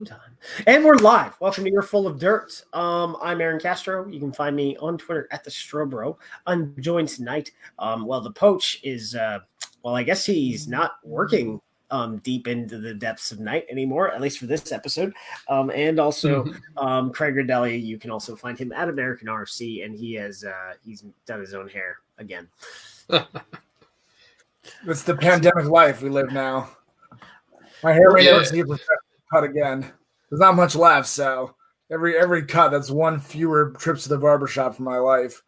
time. And we're live. Welcome to You're Full of Dirt. I'm Aaron Castro. You can find me on Twitter at the Strobro. I'm joined tonight. The Poach is, I guess he's not working deep into the depths of night anymore, at least for this episode. And also Craig Ridelli. You can also find him at American RFC, and he's done his own hair again. It's the pandemic life we live now. My hair may never see a cut again. There's not much left, so every cut, that's one fewer trips to the barbershop for my life.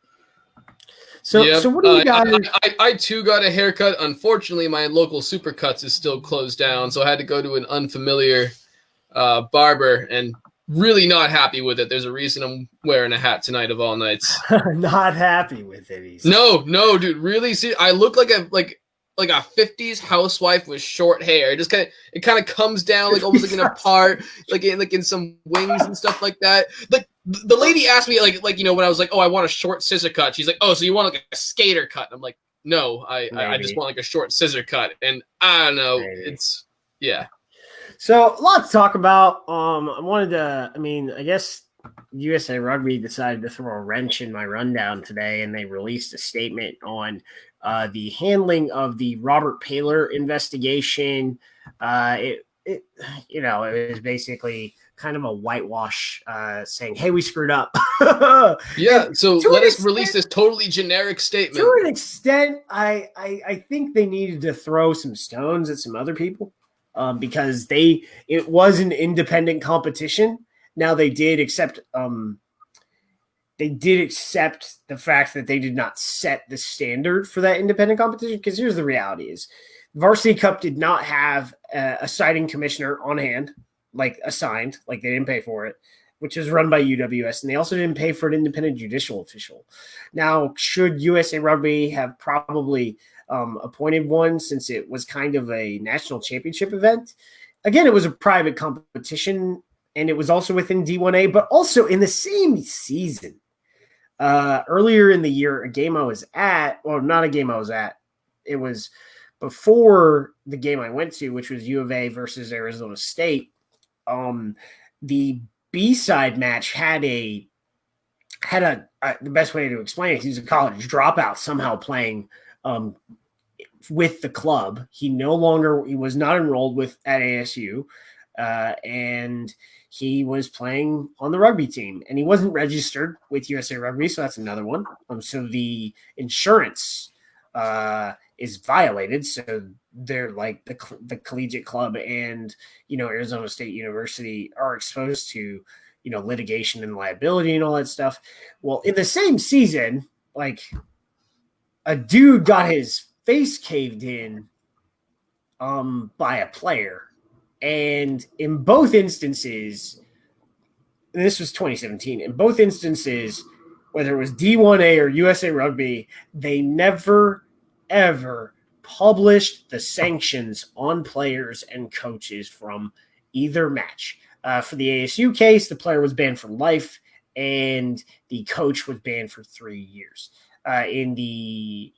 So what do you guys? I too got a haircut. Unfortunately, my local Supercuts is still closed down, so I had to go to an unfamiliar barber, and really not happy with it. There's a reason I'm wearing a hat tonight of all nights. Not happy with it. No, dude. Really, see, I look like a 50s housewife with short hair. It kind of comes down like almost like in a part, like in some wings and stuff like that. Like the lady asked me like when I was like, oh, I want a short scissor cut. She's like, oh, so you want like a skater cut? And I'm like, no, I just want like a short scissor cut. And I don't know, it's yeah. So a lot to talk about. I guess USA Rugby decided to throw a wrench in my rundown today, and they released a statement on the handling of the Robert Paylor investigation. It was basically kind of a whitewash saying, hey, we screwed up. Yeah, so let us release this totally generic statement. To an extent, I think they needed to throw some stones at some other people because it was an independent competition. Now they did accept the fact that they did not set the standard for that independent competition, because here's the reality is Varsity Cup did not have a citing commissioner on hand, like assigned, like they didn't pay for it, which is run by UWS, and they also didn't pay for an independent judicial official. Now, should USA Rugby have probably appointed one, since it was kind of a national championship event? Again, it was a private competition, and it was also within D1A, but also in the same season. Earlier in the year, it was before the game I went to, which was U of A versus Arizona State. The B-side match had the best way to explain it, he was a college dropout somehow playing with the club. He was not enrolled at ASU, and he was playing on the rugby team, and he wasn't registered with USA Rugby, so that's another one. So the insurance is violated. So they're like the collegiate club and Arizona State University are exposed to litigation and liability and all that stuff. Well, in the same season, like a dude got his face caved in by a player. And in both instances, and this was 2017, in both instances, whether it was D1A or USA Rugby, they never, ever published the sanctions on players and coaches from either match. For the ASU case, the player was banned for life, and the coach was banned for 3 years. In the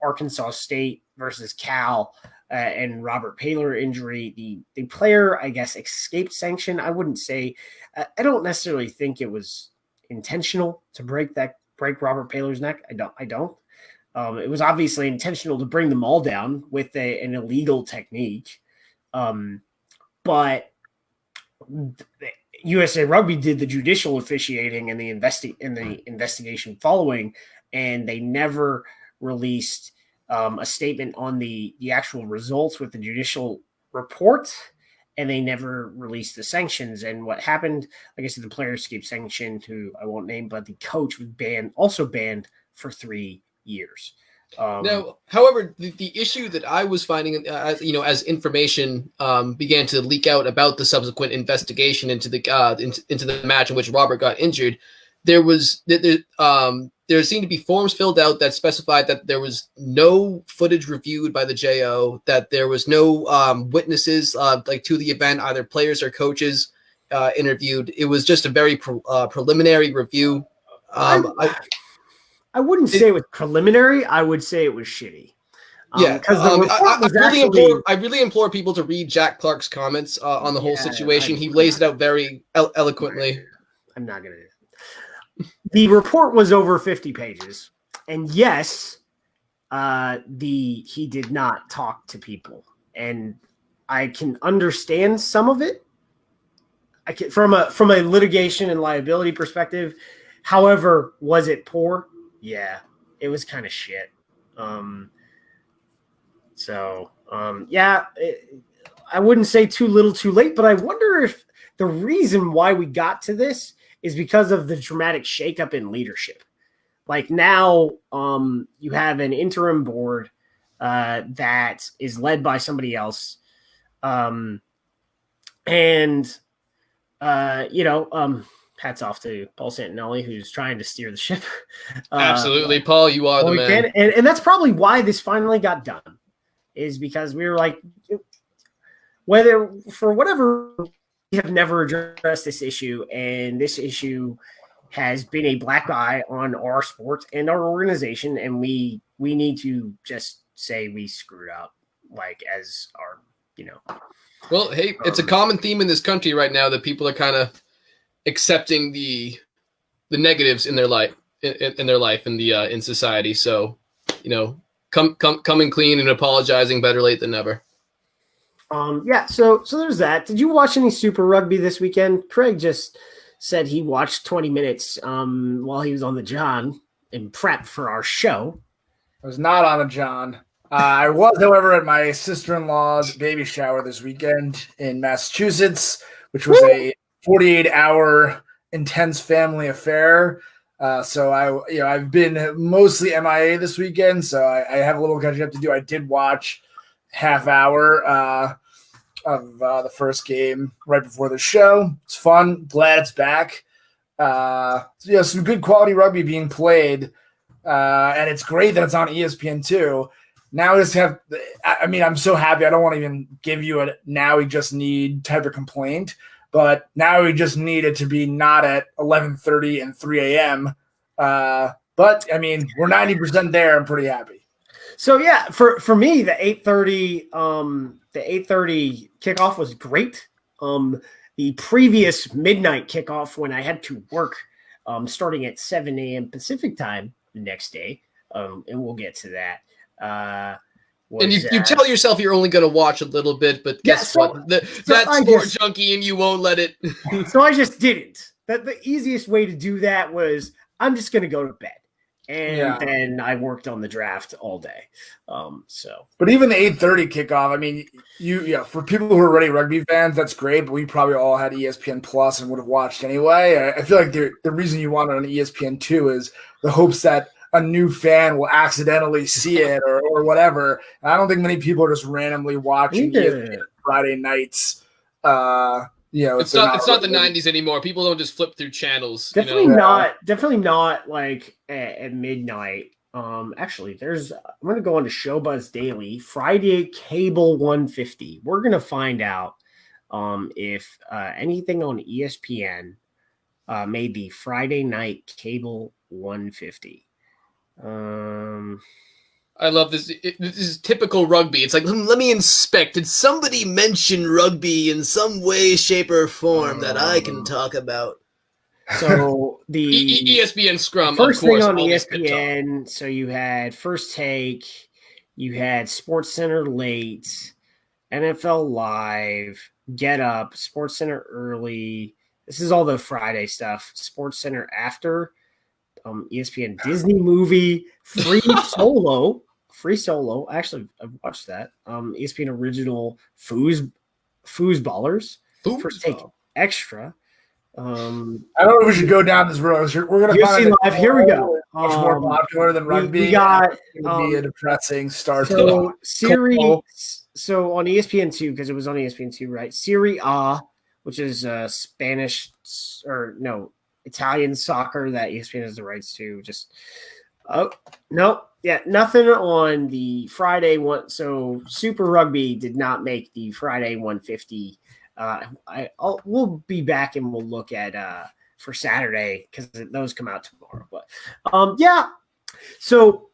Arkansas State versus Cal and Robert Paylor injury, the player, I guess, escaped sanction. I wouldn't say – I don't necessarily think it was intentional to break Robert Paylor's neck. I don't. It was obviously intentional to bring them all down with an illegal technique. But USA Rugby did the judicial officiating and the investigation following, and they never released a statement on the actual results with the judicial report, and they never released the sanctions. And what happened, like I said, the player escaped sanction, who I won't name, but the coach was also banned for 3 years. Now, however, the issue that I was finding, as information began to leak out about the subsequent investigation into the match in which Robert got injured, there seemed to be forms filled out that specified that there was no footage reviewed by the JO, that there was no witnesses to the event, either players or coaches interviewed. It was just a very preliminary review. I wouldn't say it was preliminary. I would say it was shitty. Because I really implore people to read Jack Clark's comments on the whole situation. He lays it out very eloquently. I'm not going to do it. The report was over 50 pages. And yes, he did not talk to people. And I can understand some of it. From a litigation and liability perspective. However, was it poor? Yeah, it was kind of shit. I wouldn't say too little too late, but I wonder if the reason why we got to this is because of the dramatic shakeup in leadership. Like now, you have an interim board that is led by somebody else. Hats off to Paul Santinelli, who's trying to steer the ship. Absolutely, Paul, you are the man. And that's probably why this finally got done, is because we were like, whether for whatever, we have never addressed this issue, and this issue has been a black eye on our sport and our organization, and we need to just say we screwed up, like as our, Well, hey, it's a common theme in this country right now that people are kind of accepting the negatives in their life, in society. So, coming clean and apologizing, better late than never. So there's that. Did you watch any Super Rugby this weekend? Craig just said he watched 20 minutes while he was on the John in prep for our show. I was not on the John. I was, however, at my sister-in-law's baby shower this weekend in Massachusetts, which was a 48-hour intense family affair. So I've been mostly MIA this weekend, so I have a little catching up to do. I did watch half hour of the first game right before the show. It's fun. Glad it's back. Some good quality rugby being played, and it's great that it's on ESPN2. Now we just have – I'm so happy. I don't want to even give you a now we just need type of complaint, but now we just need it to be not at 11:30 and 3 a.m. But, we're 90% there. I'm pretty happy. So, yeah, for me, the 8:30 kickoff was great. The previous midnight kickoff when I had to work starting at 7 a.m. Pacific time the next day, and we'll get to that. And you tell yourself you're only going to watch a little bit, but guess what? That sport junkie and you won't let it. So I just didn't. The easiest way to do that was I'm just going to go to bed. And then I worked on the draft all day. But even the 8:30 kickoff, for people who are already rugby fans, that's great. But we probably all had ESPN Plus and would have watched anyway. I feel like the reason you want it on ESPN2 is the hopes that a new fan will accidentally see it or whatever. And I don't think many people are just randomly watching Friday nights. It's not the 90s anymore. People don't just flip through channels. Definitely not like at midnight. Actually, I'm going to go on to Showbuzz Daily, Friday Cable 150. We're going to find out if anything on ESPN made the Friday night Cable 150. I love this. This is typical rugby. It's like, let me inspect. Did somebody mention rugby in some way, shape, or form that I can talk about? So the ESPN Scrum, first of course, thing on ESPN. So you had First Take, you had Sports Center late, NFL Live, Get Up, Sports Center early. This is all the Friday stuff. Sports Center after. ESPN Disney movie, Free Solo. Actually, I've watched that. ESPN original Foosballers. First Take Extra. I don't know if we should go down this road. We're going to find Live. Here we go. Much more popular than rugby. We got be a depressing start. So series. So on ESPN2, because it was on ESPN2, right? Serie A, which is Spanish Italian soccer that ESPN has the rights to. Nothing on the Friday one. So Super Rugby did not make the Friday 150. We'll be back and we'll look at for Saturday because those come out tomorrow. But So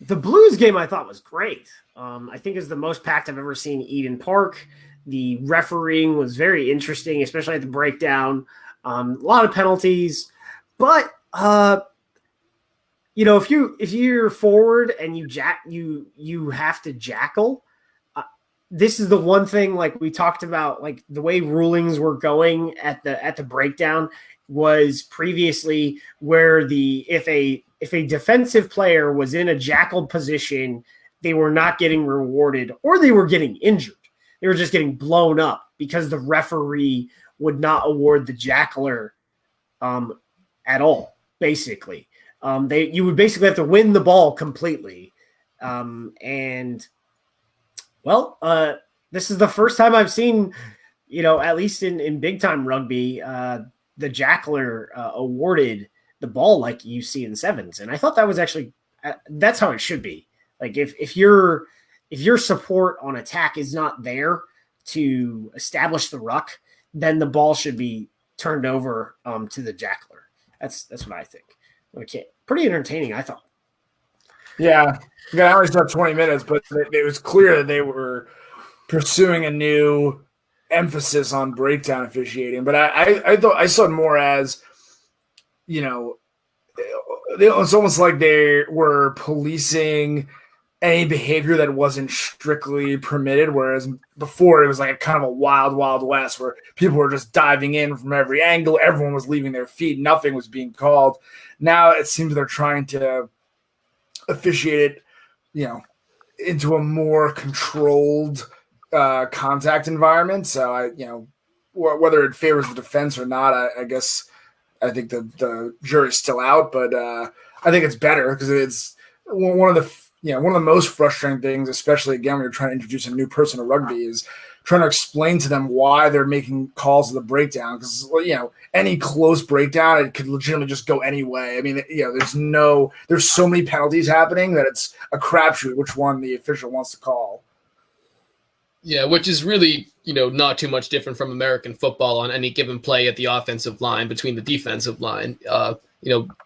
The Blues game I thought was great. I think it's the most packed I've ever seen Eden Park. The refereeing was very interesting, especially at the breakdown. A lot of penalties, but if you're forward and you have to jackal. This is the one thing, like we talked about, like the way rulings were going at the breakdown was previously where if a defensive player was in a jackal position, they were not getting rewarded or they were getting injured. They were just getting blown up because the referee would not award the jackler at all, basically. You would basically have to win the ball completely. This is the first time I've seen, at least in big time rugby, the jackler awarded the ball like you see in sevens. And I thought that was actually, that's how it should be. Like if your support on attack is not there to establish the ruck, then the ball should be turned over to the jackler. That's what I think. Okay. Pretty entertaining, I thought. Yeah. Again, I only saw 20 minutes, but it was clear that they were pursuing a new emphasis on breakdown officiating. But I thought I saw it more as, it's almost like they were policing any behavior that wasn't strictly permitted, whereas before it was like a kind of a wild, wild west where people were just diving in from every angle. Everyone was leaving their feet. Nothing was being called. Now it seems they're trying to officiate it, into a more controlled contact environment. So whether it favors the defense or not, I guess I think the jury's still out, but I think it's better because it's one of the most frustrating things, especially again when you're trying to introduce a new person to rugby, is trying to explain to them why they're making calls to the breakdown. Because any close breakdown, it could legitimately just go any way. I mean, there's so many penalties happening that it's a crapshoot which one the official wants to call. Yeah, which is really, not too much different from American football on any given play at the offensive line between the defensive line.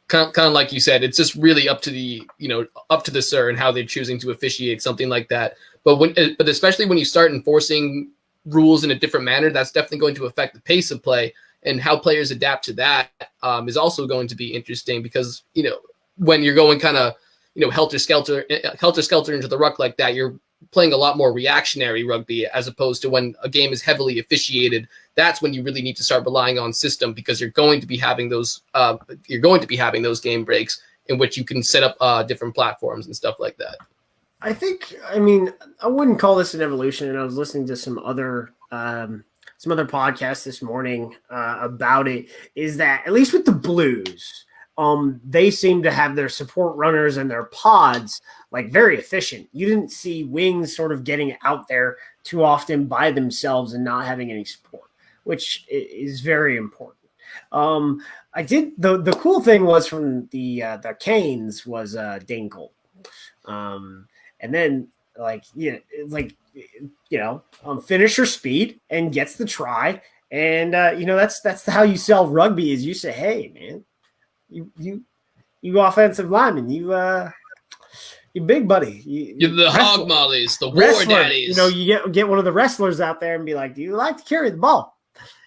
Kind of like you said, it's just really up to the sir and how they're choosing to officiate something like that. But especially when you start enforcing rules in a different manner, that's definitely going to affect the pace of play, and how players adapt to that is also going to be interesting because, when you're going kind of, helter skelter into the ruck like that, you're playing a lot more reactionary rugby as opposed to when a game is heavily officiated. That's when you really need to start relying on system because you're going to be having those game breaks in which you can set up different platforms and stuff like that. I wouldn't call this an evolution, and I was listening to some other podcasts this morning about it, is that at least with the Blues, they seem to have their support runners and their pods like very efficient. You didn't see wings sort of getting out there too often by themselves and not having any support, which is very important. The cool thing was from the Canes was Dane Cole. And then finisher speed and gets the try. And, that's how you sell rugby is you say, hey man, you offensive lineman, you big buddy. You're the hog mollies, the war daddies. You get one of the wrestlers out there and be like, do you like to carry the ball?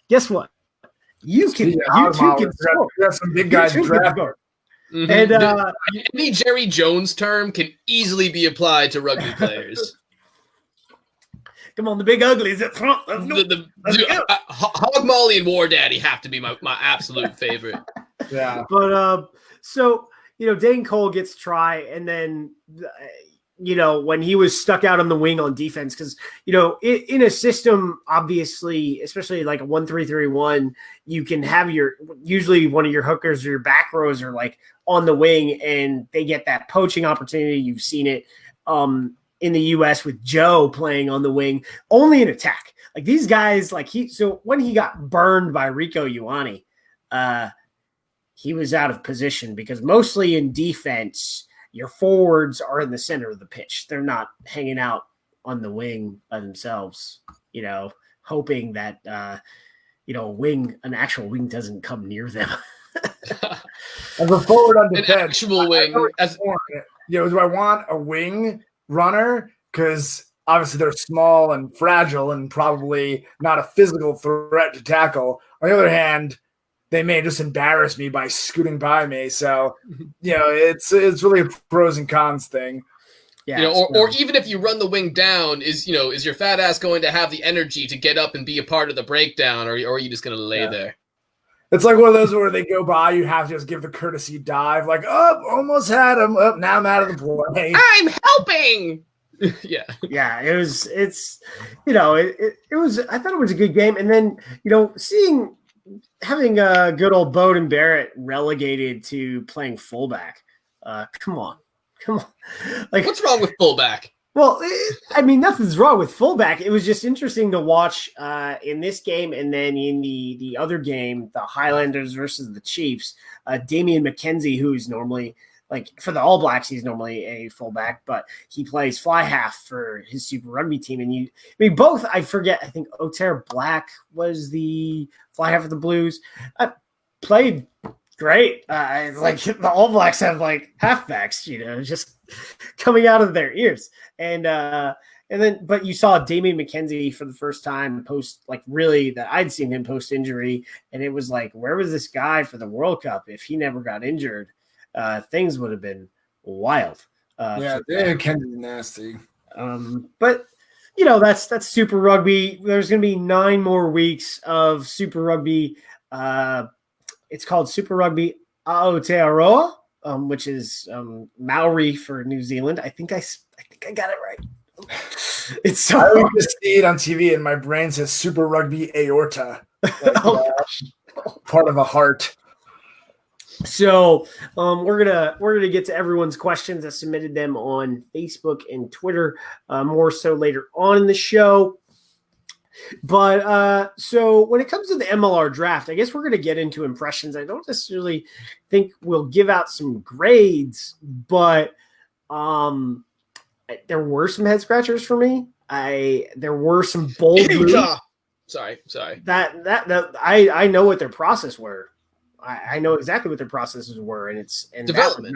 Guess what? You too can score. You got some big guys draft. Mm-hmm. And any Jerry Jones term can easily be applied to rugby players. Come on, the big uglies at front. Hog Molly and War Daddy have to be my absolute favorite. Yeah. But Dane Cole gets try, and then when he was stuck out on the wing on defense, because in a system, obviously, especially like a 1-3-3-1, you can have usually one of your hookers or your back rows are like on the wing, and they get that poaching opportunity. You've seen it in the U.S. with Joe playing on the wing, only in attack. Like these guys, when he got burned by Rico Ioane, he was out of position because mostly in defense, your forwards are in the center of the pitch. They're not hanging out on the wing by themselves, hoping that, an actual wing doesn't come near them. As a forward on defense, an actual wing. do I want a wing runner? Because obviously they're small and fragile and probably not a physical threat to tackle. On the other hand, they may just embarrass me by scooting by me. So, it's really a pros and cons thing. Yeah, or even if you run the wing down, is your fat ass going to have the energy to get up and be a part of the breakdown, or are you just going to lay there? It's like one of those where they go by, you have to just give the courtesy dive, like, almost had him. Now I'm out of the play. I'm helping. Yeah. It was, I thought it was a good game. And then, having good old Bowden Barrett relegated to playing fullback. Come on. Like, what's wrong with fullback? Well, nothing's wrong with fullback. It was just interesting to watch in this game, and then in the other game, the Highlanders versus the Chiefs. Damian McKenzie, who's normally, like, for the All Blacks, he's normally a fullback, but he plays fly half for his Super Rugby team. And both, I forget, I think Oter Black was the fly half of the Blues. Played great. Like, the All Blacks have like halfbacks, just coming out of their ears. And then, but you saw Damian McKenzie for the first time post, like, really that I'd seen him post injury. And it was like, where was this guy for the World Cup? If he never got injured, things would have been wild. McKenzie's nasty. But that's Super Rugby. There's going to be 9 more weeks of Super Rugby. It's called Super Rugby Aotearoa, which is Maori for New Zealand. I think I got it right. It's so I would just see it on TV, and my brain says Super Rugby aorta, part of a heart. So we're gonna get to everyone's questions. I submitted them on Facebook and Twitter, more so later on in the show. But so when it comes to the MLR draft, I guess we're going to get into impressions. I don't necessarily think we'll give out some grades, but there were some head scratchers for me. There were some bold moves. Sorry. That I know what their process were. I know exactly what their processes were, and development.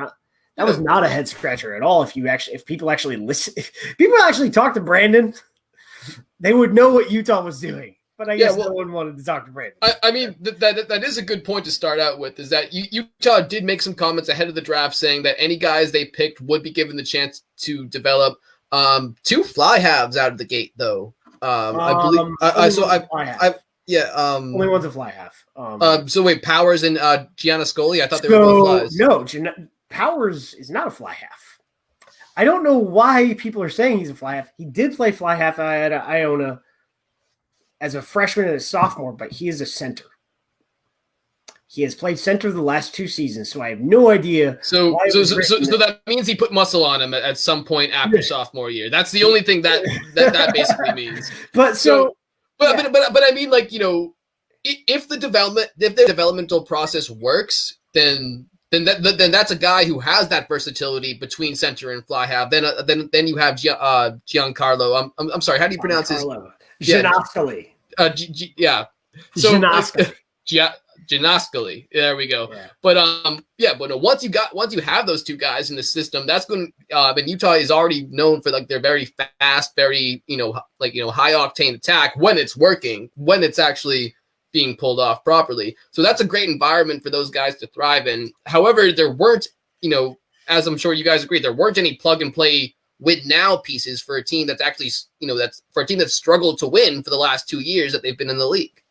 That was not a head scratcher at all. If people actually listen, if people actually talk to Brandon, they would know what Utah was doing. But I guess no one wanted to talk to Brandon. That is a good point to start out with, is that Utah did make some comments ahead of the draft saying that any guys they picked would be given the chance to develop. 2 fly halves out of the gate, though. I believe. Only one's a fly half. So wait, Powers and Gianna Scully? I thought they were both flies. No, Powers is not a fly half. I don't know why people are saying he's a fly half. He did play fly half at Iona as a freshman and a sophomore, but he is a center. He has played center the last 2 seasons, so I have no idea. So that means he put muscle on him at some point after sophomore year. That's the only thing that basically means. But I mean, like, if the developmental process works, then that's a guy who has that versatility between center and fly half. Then you have Giancarlo. I'm sorry, how do you pronounce his? Gianascoli. So Gianascoli. Gianascoli. There we go. Yeah. But once you have those 2 guys in the system, that's going. And Utah is already known for, like, their very fast, very high octane attack when it's working, when it's actually being pulled off properly. So that's a great environment for those guys to thrive in. However, there weren't, as I'm sure you guys agree, there weren't any plug and play win now pieces for a team that's actually, that's for a team that's struggled to win for the last 2 years that they've been in the league.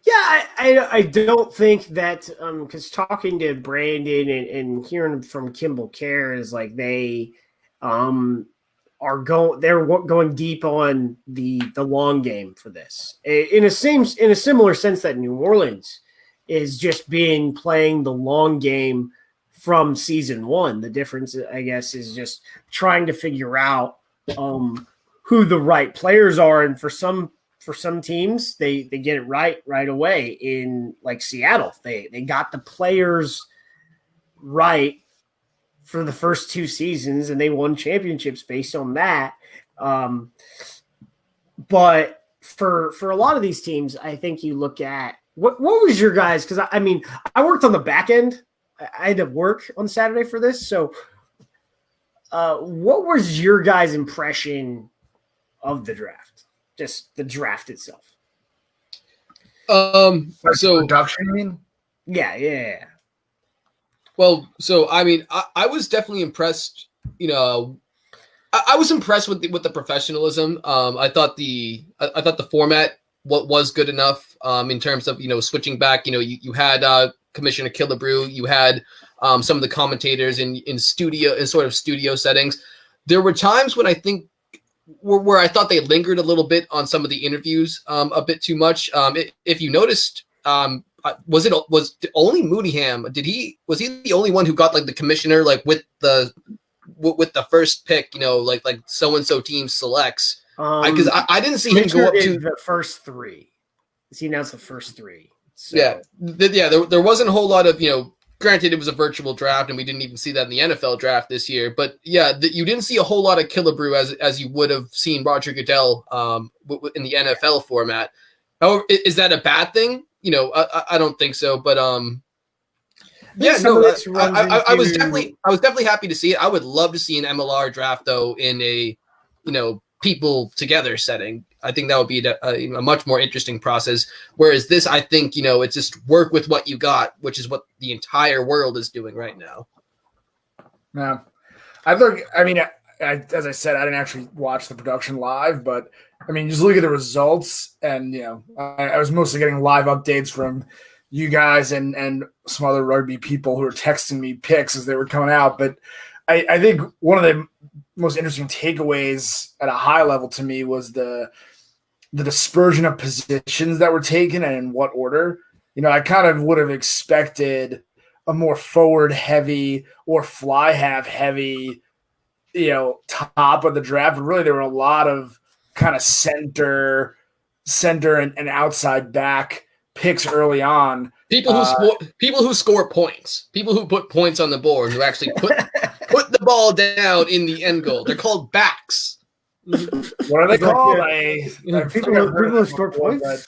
Yeah, I don't think that, because talking to Brandon and hearing from Kimball Kerr is like they're going deep on the long game for this in a similar sense that New Orleans is just playing the long game from season 1. The difference, I guess, is just trying to figure out who the right players are, and for some teams, they get it right away. In, like, Seattle, they got the players right for the first 2 seasons, and they won championships based on that. But for a lot of these teams, I think you look at what was your guys? Because I worked on the back end. I had to work on Saturday for this, so what was your guys' impression of the draft? Just the draft itself. So production, you mean? Yeah. Well, so I mean, I was definitely impressed. You know, I was impressed with the professionalism. I thought the format was good enough. In terms of switching back. You had Commissioner Killebrew. You had some of the commentators in sort of studio settings. There were times when I think where I thought they lingered a little bit on some of the interviews a bit too much. If you noticed, was only Mooneyham? Was he the only one who got like the commissioner like with the first pick? Like so and so team selects because I didn't see him go up to the first three. He announced the first three. So. Yeah. There wasn't a whole lot of Granted, it was a virtual draft, and we didn't even see that in the NFL draft this year. But yeah, you didn't see a whole lot of Killebrew as you would have seen Roger Goodell in the NFL format. However, is that a bad thing? I don't think so. But I was definitely happy to see it. I would love to see an MLR draft though in a people together setting. I think that would be a much more interesting process. Whereas this, I think, it's just work with what you got, which is what the entire world is doing right now. Yeah. As I said, I didn't actually watch the production live, but I mean, just look at the results and, I was mostly getting live updates from you guys and some other rugby people who were texting me picks as they were coming out. But I think one of the most interesting takeaways at a high level to me was the dispersion of positions that were taken and in what order. I kind of would have expected a more forward heavy or fly half heavy, top of the draft. But really there were a lot of kind of center and outside back picks early on. People who score points, people who put points on the board, who actually put the ball down in the end goal. They're called backs. What are they called? People who score points.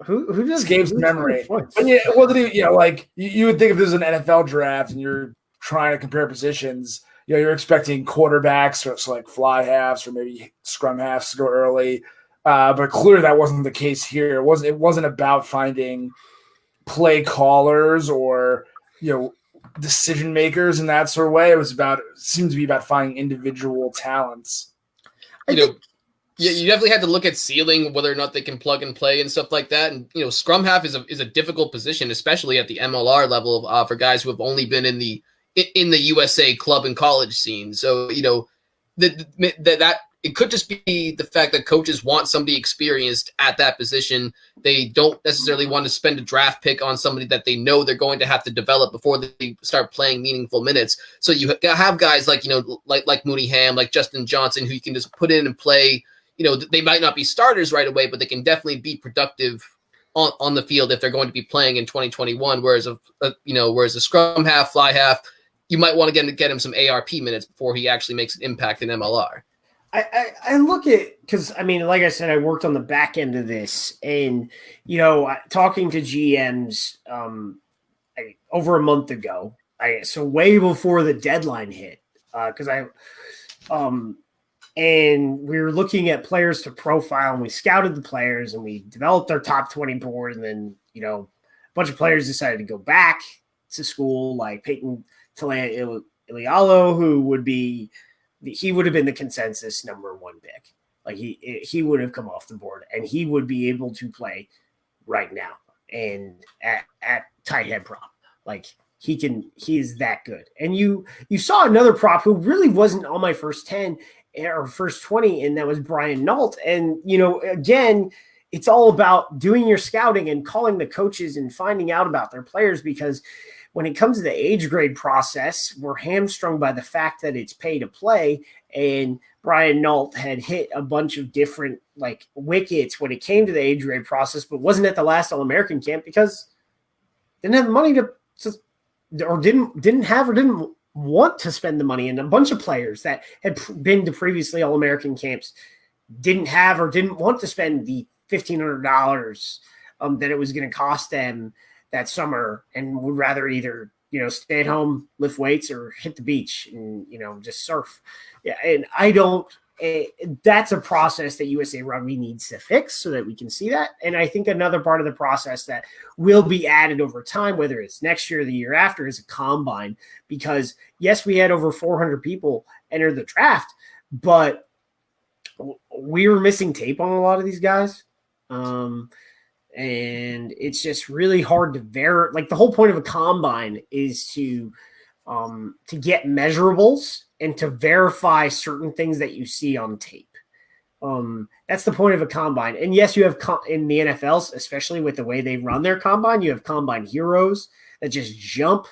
Who does games memory? And you would think if there's an NFL draft and you're trying to compare positions, you're expecting quarterbacks or so like fly halves or maybe scrum halves to go early. But clearly that wasn't the case here. It wasn't about finding play callers or decision makers in that sort of way. It seemed to be about finding individual talents. You definitely had to look at ceiling, whether or not they can plug and play and stuff like that. And scrum half is a difficult position, especially at the MLR level for guys who have only been in the USA club and college scene. So that it could just be the fact that coaches want somebody experienced at that position. They don't necessarily want to spend a draft pick on somebody that they know they're going to have to develop before they start playing meaningful minutes. So you have guys like Mooneyham, like Justin Johnson, who you can just put in and play. They might not be starters right away, but they can definitely be productive on the field if they're going to be playing in 2021. Whereas a scrum half, fly half, you might want to get him some ARP minutes before he actually makes an impact in MLR. I look at, because like I said, I worked on the back end of this, and talking to GMs over a month ago, so way before the deadline hit, and we were looking at players to profile, and we scouted the players, and we developed our top 20 board, and then a bunch of players decided to go back to school, like Peyton Ilialo, who would have been the consensus number one pick. Like he would have come off the board, and he would be able to play right now and at tight head prop. Like he is that good. And you saw another prop who really wasn't on my first 10 or first 20, and that was Brian Nault. And again, it's all about doing your scouting and calling the coaches and finding out about their players, because when it comes to the age grade process, we're hamstrung by the fact that it's pay to play. And Brian Nault had hit a bunch of different wickets when it came to the age grade process, but wasn't at the last All-American camp because didn't have the money didn't want to spend the money. And a bunch of players that had been to previously All-American camps didn't have or didn't want to spend the $1,500 that it was going to cost them that summer, and would rather either stay at home, lift weights, or hit the beach and, just surf. Yeah. And I don't, that's a process that USA Rugby needs to fix so that we can see that. And I think another part of the process that will be added over time, whether it's next year or the year after, is a combine. Because yes, we had over 400 people enter the draft, but we were missing tape on a lot of these guys. And it's just really hard to verify. Like, the whole point of a combine is to get measurables and to verify certain things that you see on tape. That's the point of a combine. And yes, you have in the NFL, especially with the way they run their combine, you have combine heroes that just jump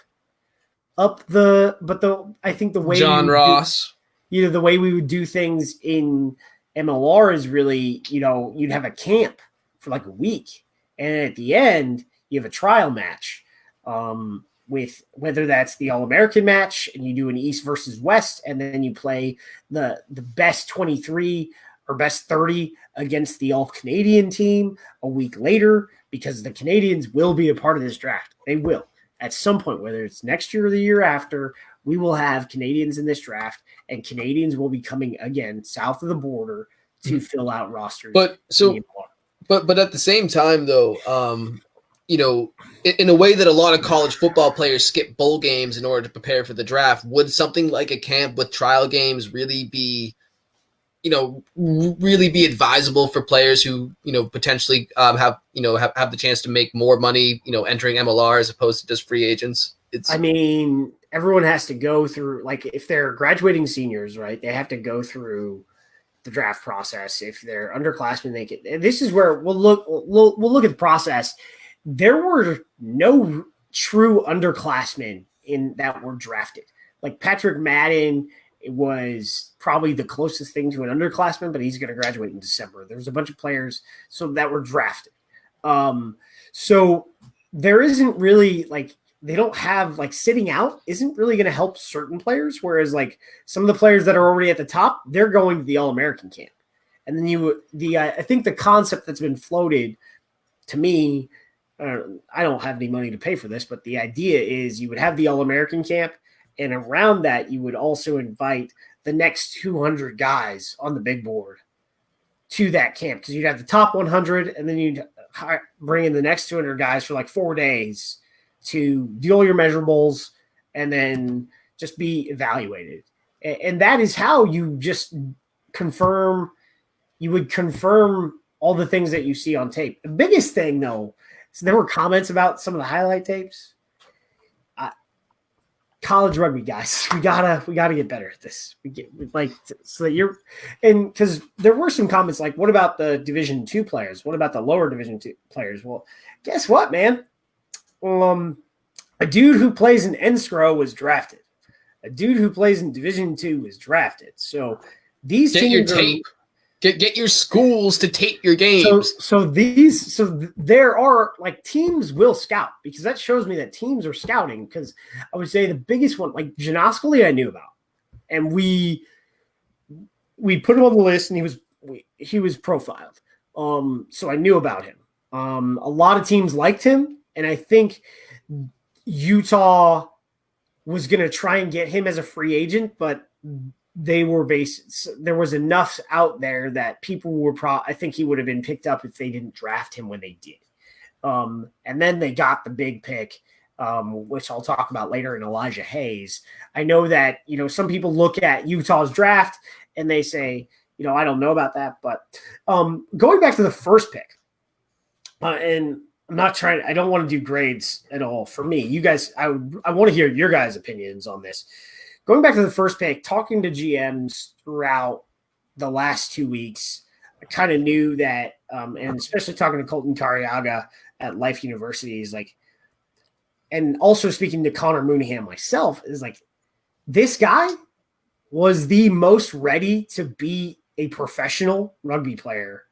up I think the way John Ross, the way we would do things in MLR is really, you'd have a camp for like a week. And at the end, you have a trial match. With whether that's the All-American match and you do an East versus West, and then you play the best 23 or best 30 against the All-Canadian team a week later, because the Canadians will be a part of this draft. They will. At some point, whether it's next year or the year after, we will have Canadians in this draft, and Canadians will be coming again south of the border to fill out rosters. But at the same time, though, in a way that a lot of college football players skip bowl games in order to prepare for the draft, would something like a camp with trial games really be advisable for players who, potentially have the chance to make more money, entering MLR as opposed to just free agents? Everyone has to go through, like, if they're graduating seniors, right, they have to go through the draft process. If they're underclassmen, this is where we'll look at the process. There were no true underclassmen that were drafted. Like, Patrick Madden was probably the closest thing to an underclassman, but he's going to graduate in December. There's a bunch of players that were drafted. So there isn't really, like, they don't have, like, sitting out isn't really going to help certain players. Whereas, like, some of the players that are already at the top, they're going to the All-American camp. And then I think the concept that's been floated to me, I don't have any money to pay for this, but the idea is you would have the All-American camp, and around that you would also invite the next 200 guys on the big board to that camp, because you'd have the top 100, and then you'd bring in the next 200 guys for like 4 days to do all your measurables and then just be evaluated. And that is how you just confirm all the things that you see on tape. The biggest thing, though, so there were comments about some of the highlight tapes. College rugby guys, we gotta get better at this. Because there were some comments like, "What about the Division II players? What about the lower Division II players?" Well, guess what, man? A dude who plays in Enscrow was drafted. A dude who plays in Division II was drafted. So these teams Get your schools to tape your games. So there are, like, teams will scout, because that shows me that teams are scouting. Because I would say the biggest one, like Janoskoli, I knew about, and we put him on the list, and he was profiled. So I knew about him. A lot of teams liked him, and I think Utah was going to try and get him as a free agent, but there was enough out there that people were I think he would have been picked up if they didn't draft him when they did. And then they got the big pick, which I'll talk about later, in Elijah Hayes. I know that, some people look at Utah's draft and they say, I don't know about that, but going back to the first pick, and I don't want to do grades at all for me. You guys, I want to hear your guys' opinions on this. Going back to the first pick, talking to GMs throughout the last 2 weeks, I kind of knew that, and especially talking to Colton Cariaga at Life University, is like, and also speaking to Connor Mooneyham myself, is like, this guy was the most ready to be a professional rugby player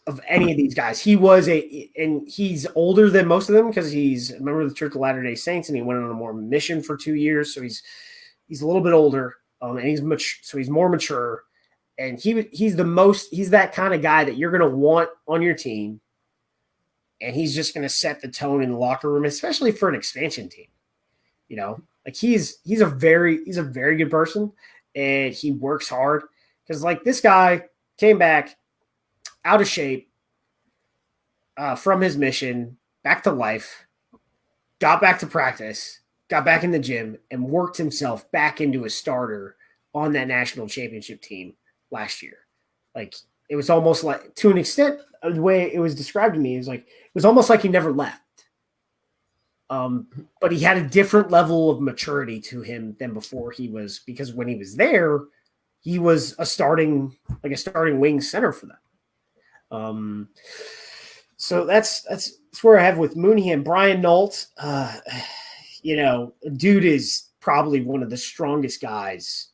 of any of these guys. He was and he's older than most of them, because he's a member of the Church of Latter-day Saints, and he went on a more mission for 2 years. So he's a little bit older, and he's more mature, and he's that kind of guy that you're going to want on your team, and he's just going to set the tone in the locker room, especially for an expansion team. You know, like he's a very good person, and he works hard because like this guy came back out of shape from his mission, back to life, got back to practice, got back in the gym, and worked himself back into a starter on that national championship team last year. Like it was almost like, to an extent, the way it was described to me, it was almost like he never left. But he had a different level of maturity to him than before because when he was there, he was a starting wing center for them. So that's where I have with Mooneyham. Brian Nault, dude is probably one of the strongest guys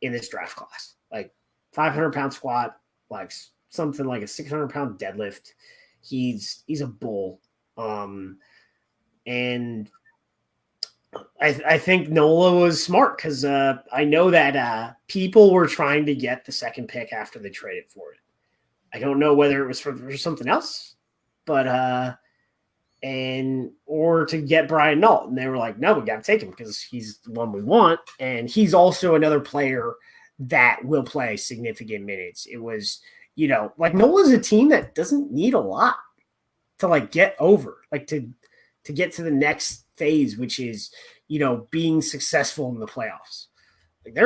in this draft class. Like 500-pound squat, like something like a 600-pound deadlift. He's a bull. And I think Nola was smart because I know that people were trying to get the second pick after they traded for it. I don't know whether it was for something else, but or to get Brian Nault, and they were like, no, we got to take him because he's the one we want, and he's also another player that will play significant minutes. It was, like Nola's a team that doesn't need a lot to like get over, like to get to the next phase, which is, being successful in the playoffs. Like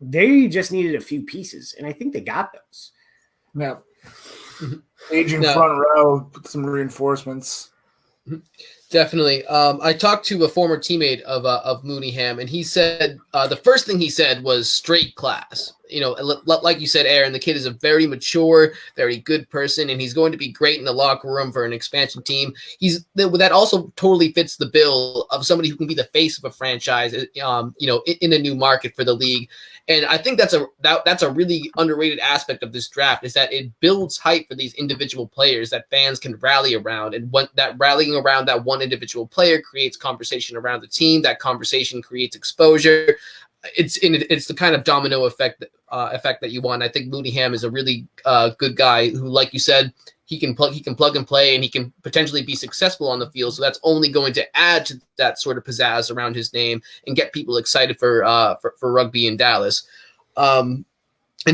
they just needed a few pieces, and I think they got those. Yeah. Aging front row with some reinforcements. Definitely. I talked to a former teammate of Mooneyham, and he said the first thing he said was straight class. Like you said, Aaron, the kid is a very mature, very good person, and he's going to be great in the locker room for an expansion team. That also totally fits the bill of somebody who can be the face of a franchise, in a new market for the league. And I think that's a really underrated aspect of this draft, is that it builds hype for these individual players that fans can rally around. And that rallying around that one individual player creates conversation around the team. That conversation creates exposure. It's the kind of domino effect that you want. I think Mooneyham is a really good guy who, like you said, he can plug and play, and he can potentially be successful on the field. So that's only going to add to that sort of pizzazz around his name and get people excited for rugby in Dallas. In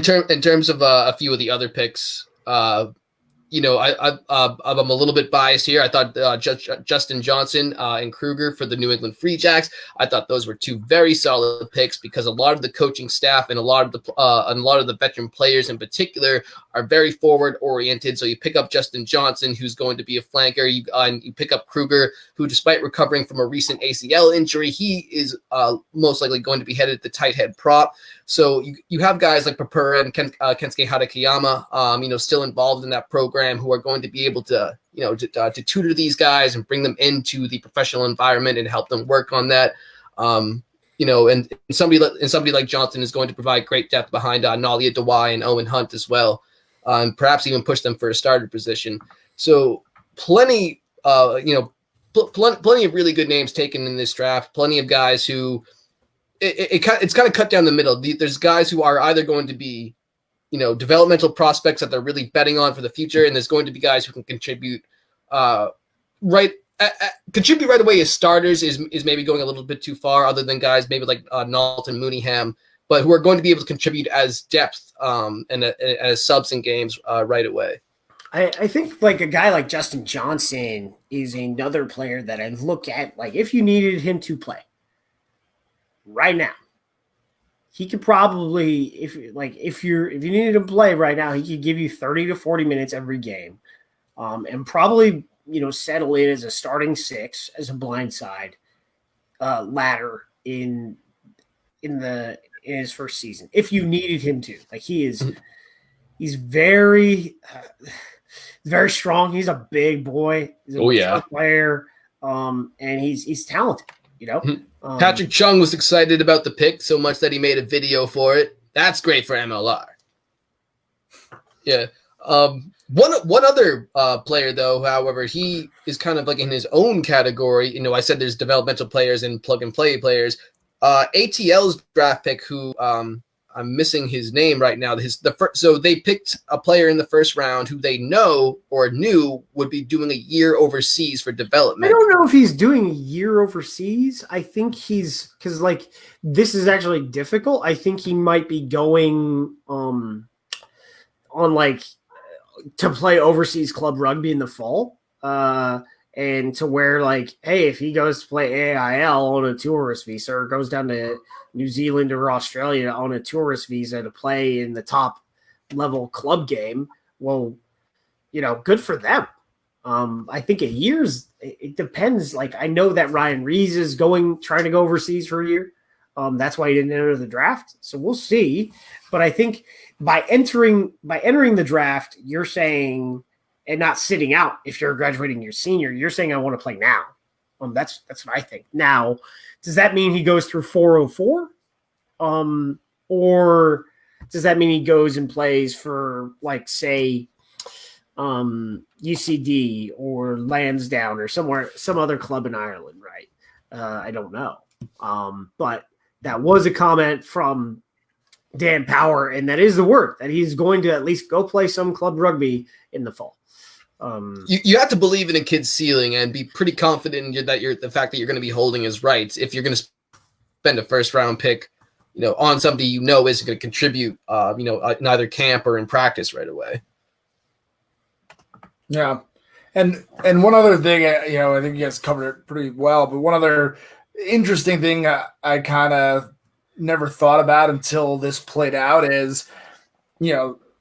terms of a few of the other picks, I'm a little bit biased here. I thought Justin Johnson and Kruger for the New England Free Jacks, I thought those were two very solid picks because a lot of the coaching staff and a lot of the veteran players in particular are very forward oriented. So you pick up Justin Johnson, who's going to be a flanker. You pick up Kruger, who, despite recovering from a recent ACL injury, he is most likely going to be headed to tight head prop. So you have guys like Papura and Kensuke Hatakeyama, still involved in that program, who are going to be able to, to tutor these guys and bring them into the professional environment and help them work on that. And somebody like Johnson is going to provide great depth behind Nalia Dawai and Owen Hunt as well, and perhaps even push them for a starter position. So plenty of really good names taken in this draft. Plenty of guys who. It's kind of cut down the middle. There's guys who are either going to be, developmental prospects that they're really betting on for the future, and there's going to be guys who can contribute right away as starters is maybe going a little bit too far, other than guys maybe like Nault and Mooneyham, but who are going to be able to contribute as depth and as subs in games right away. I think like a guy like Justin Johnson is another player that I look at, like if you needed him to play right now, he could probably, if you needed him to play right now, he could give you 30 to 40 minutes every game, and probably settle in as a starting six, as a blindside ladder in his first season if you needed him to. Like he's very very strong. He's a big boy. He's a player, and he's talented. Patrick Chung was excited about the pick so much that he made a video for it. That's great for MLR. Yeah. One other player, though, however, he is kind of like in his own category. I said there's developmental players and plug and play players. ATL's draft pick, who I'm missing his name right now. So they picked a player in the first round who they know or knew would be doing a year overseas for development. I don't know if he's doing a year overseas. I think because like this is actually difficult. I think he might be going on like to play overseas club rugby in the fall. And to where like, hey, if he goes to play AIL on a tourist visa or goes down to New Zealand or Australia on a tourist visa to play in the top level club game, well, good for them. I think a year's, it depends. Like I know that Ryan Rees is trying to go overseas for a year. That's why he didn't enter the draft. So we'll see. But I think by entering the draft, you're saying, and not sitting out if you're graduating your senior, you're saying I want to play now. That's what I think. Now, does that mean he goes through 404? Or does that mean he goes and plays for like say UCD or Lansdowne or some other club in Ireland, right? I don't know. But that was a comment from Dan Power, and that is the word that he's going to at least go play some club rugby in the fall. You have to believe in a kid's ceiling and be pretty confident that the fact that you're going to be holding his rights. If you're going to spend a first round pick, on somebody isn't going to contribute, in either camp or in practice right away. Yeah, and one other thing, I think you guys covered it pretty well. But one other interesting thing I kind of never thought about until this played out is,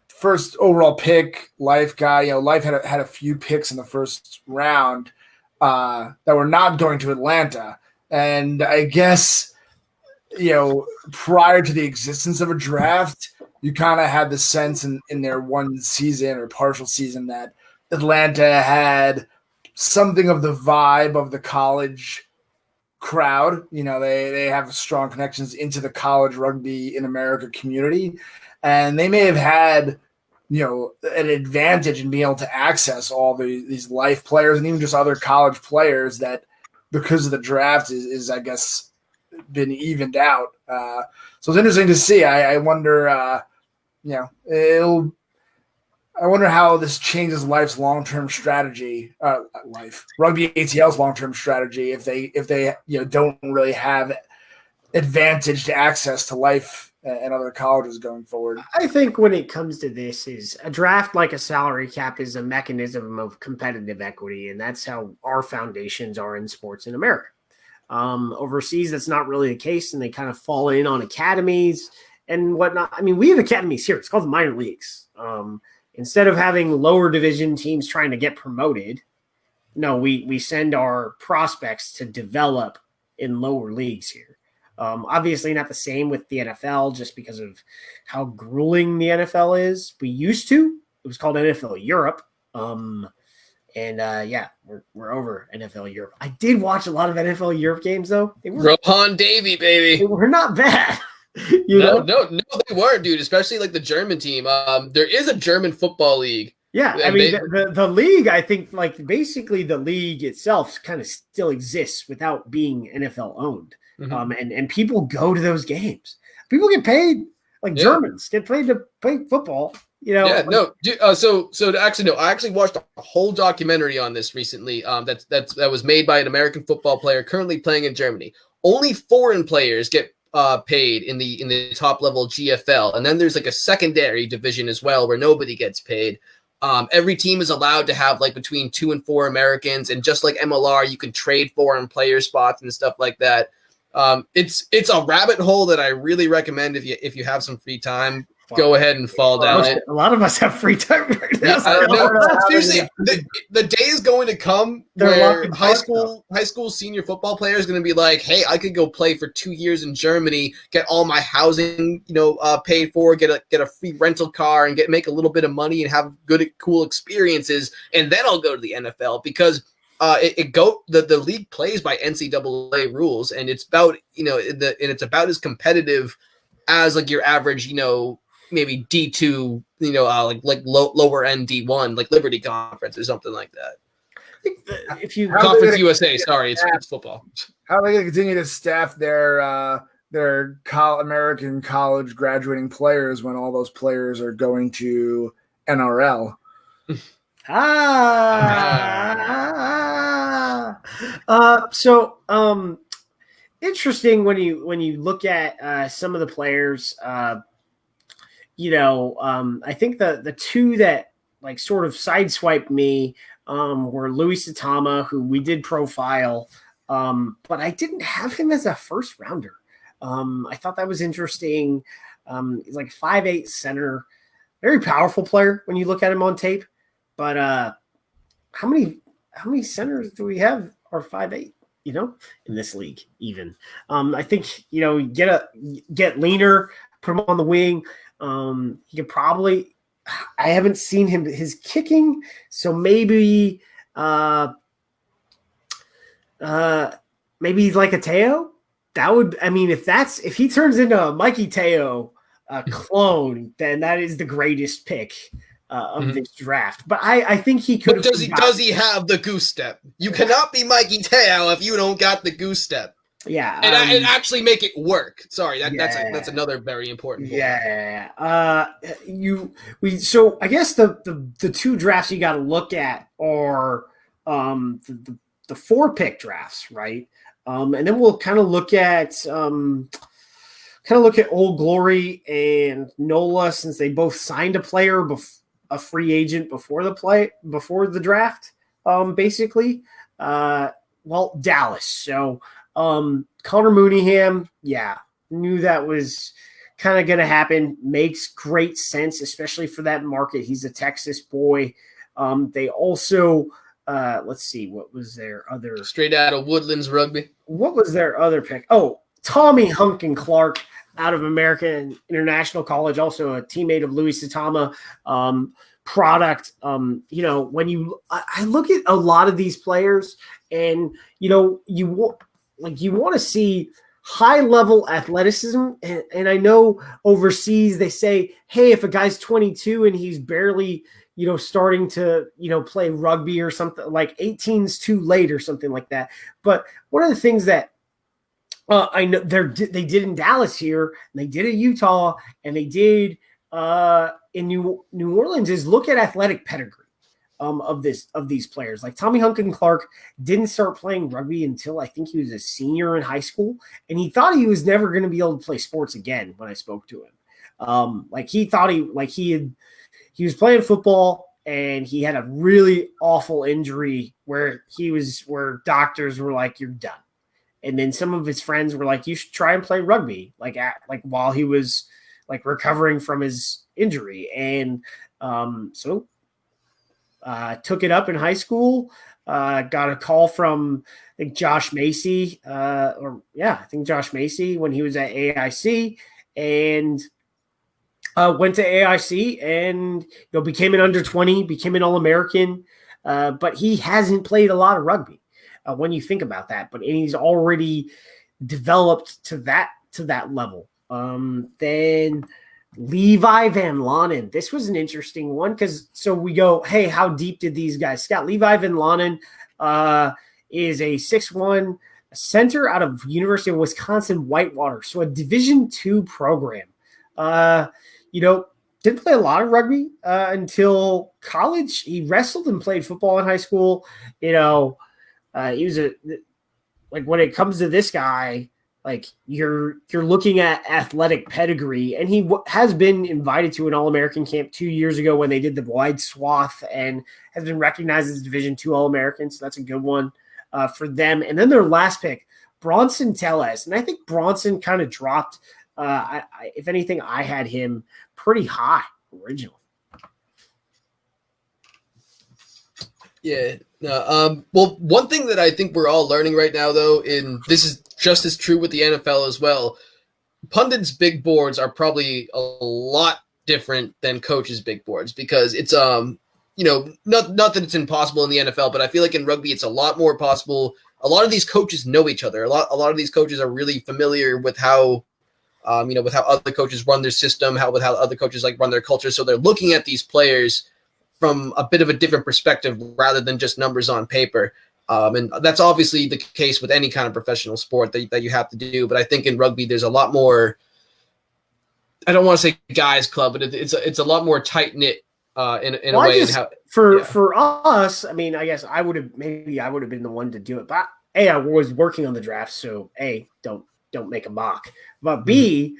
first overall pick, Life guy. Life had a few picks in the first round that were not going to Atlanta, and I guess prior to the existence of a draft, you kind of had the sense in their one season or partial season that Atlanta had something of the vibe of the college crowd. They have strong connections into the college rugby in America community, and they may have had an advantage in being able to access all these Life players and even just other college players that because of the draft is I guess been evened out. So it's interesting to see. I wonder, I wonder how this changes Life's long-term strategy. Rugby ATL's long-term strategy if they don't really have advantaged access to Life and other colleges going forward. I think when it comes to this, is a draft like a salary cap is a mechanism of competitive equity, and that's how our foundations are in sports in America. Overseas, that's not really the case, and they kind of fall in on academies and whatnot. I mean, we have academies here. It's called the minor leagues. Instead of having lower division teams trying to get promoted, no, we send our prospects to develop in lower leagues here. Obviously not the same with the NFL just because of how grueling the NFL is. We used to. It was called NFL Europe. We're over NFL Europe. I did watch a lot of NFL Europe games, though. Rohan Davey, baby. They were not bad. No, they weren't, dude. Especially like the German team. There is a German football league. Yeah, I mean, the league, I think, like, basically the league itself kind of still exists without being NFL owned. Mm-hmm. And people go to those games. People get paid, Germans get paid to play football. I actually watched a whole documentary on this recently. That was made by an American football player currently playing in Germany. Only foreign players get paid in the top level GFL, and then there's like a secondary division as well where nobody gets paid. Every team is allowed to have like between 2 and 4 Americans, and just like MLR, you can trade foreign player spots and stuff like that. It's a rabbit hole that I really recommend if you have some free time. Go ahead and fall down it. A lot of us have free time right now. Seriously, the day is going to come where high school senior football player is going to be like, hey, I could go play for 2 years in Germany, get all my housing, paid for, get a free rental car, and make a little bit of money and have good, cool experiences, and then I'll go to the NFL because the league plays by NCAA rules, and it's about it's about as competitive as like your average maybe D2 like lower end D1 like Liberty Conference or something like that. If you Conference USA, sorry, it's football. How are they going to continue to staff their they're American college graduating players when all those players are going to NRL. Interesting when you look at some of the players. I think the two that like sort of sideswiped me were Louis Satama, who we did profile, but I didn't have him as a first rounder. I thought that was interesting. He's like 5'8" center, very powerful player when you look at him on tape. But how many centers do we have are 5'8"? In this league, even. I think get leaner, put him on the wing. He could probably. I haven't seen his kicking, so maybe maybe he's like a Teo. That would, if he turns into a Mikey Teo clone, then that is the greatest pick of this draft. But I think he could. But does he have the goose step? You cannot be Mikey Teo if you don't got the goose step. Yeah, and actually make it work. Sorry, that's another very important point. So I guess the two drafts you got to look at are the 4-pick drafts, right? And then we'll kind of look at Old Glory and NOLA, since they both signed a player, a free agent before the draft, basically. Dallas. So Connor Mooneyham, knew that was kind of going to happen. Makes great sense, especially for that market. He's a Texas boy. They also, let's see, what was their other? Straight out of Woodlands Rugby. What was their other pick? Oh, Tommy Hunkin Clark out of American International College, also a teammate of Louis Satama. Product. When I look at a lot of these players, and you want to see high level athleticism, and I know overseas they say, hey, if a guy's 22 and he's barely starting to play rugby or something, like 18's too late or something like that. But one of the things that I know they did in Dallas here, and they did at Utah, and they did in New Orleans, is look at athletic pedigree of these players. Like Tommy Hunkin Clark didn't start playing rugby until I think he was a senior in high school, and he thought he was never going to be able to play sports again when I spoke to him. He thought he was playing football, and he had a really awful injury where doctors were like, you're done. And then some of his friends were like, you should try and play rugby, while he was recovering from his injury. And so took it up in high school, got a call from, I think, Josh Macy, Josh Macy when he was at AIC, and went to AIC and became an under-20, became an All-American, but he hasn't played a lot of rugby when you think about that. But he's already developed to that level. Then Levi Van Londen. This was an interesting one so we go, hey, how deep did these guys scout? Levi Van Londen is a 6'1" center out of University of Wisconsin Whitewater, so a Division II program. Didn't play a lot of rugby until college. He wrestled and played football in high school. He was when it comes to this guy, you're looking at athletic pedigree, and he has been invited to an All-American camp 2 years ago when they did the wide swath, and has been recognized as Division II All-American. So that's a good one for them. And then their last pick, Bronson Tellez. And I think Bronson kind of dropped. If anything, I had him pretty high originally. Yeah. Well, one thing that I think we're all learning right now, though, and this is just as true with the NFL as well, pundits' big boards are probably a lot different than coaches' big boards, because it's not that it's impossible in the NFL, but I feel like in rugby it's a lot more possible. A lot of these coaches know each other. A lot of these coaches are really familiar with how with how other coaches run their system, with how other coaches run their culture. So they're looking at these players from a bit of a different perspective rather than just numbers on paper. And that's obviously the case with any kind of professional sport that you have to do. But I think in rugby, there's a lot more, I don't want to say guys club, but it's a lot more tight knit in a way. For us, I mean, I guess I would have been the one to do it. But A, I was working on the draft, so A, don't make a mock. But B,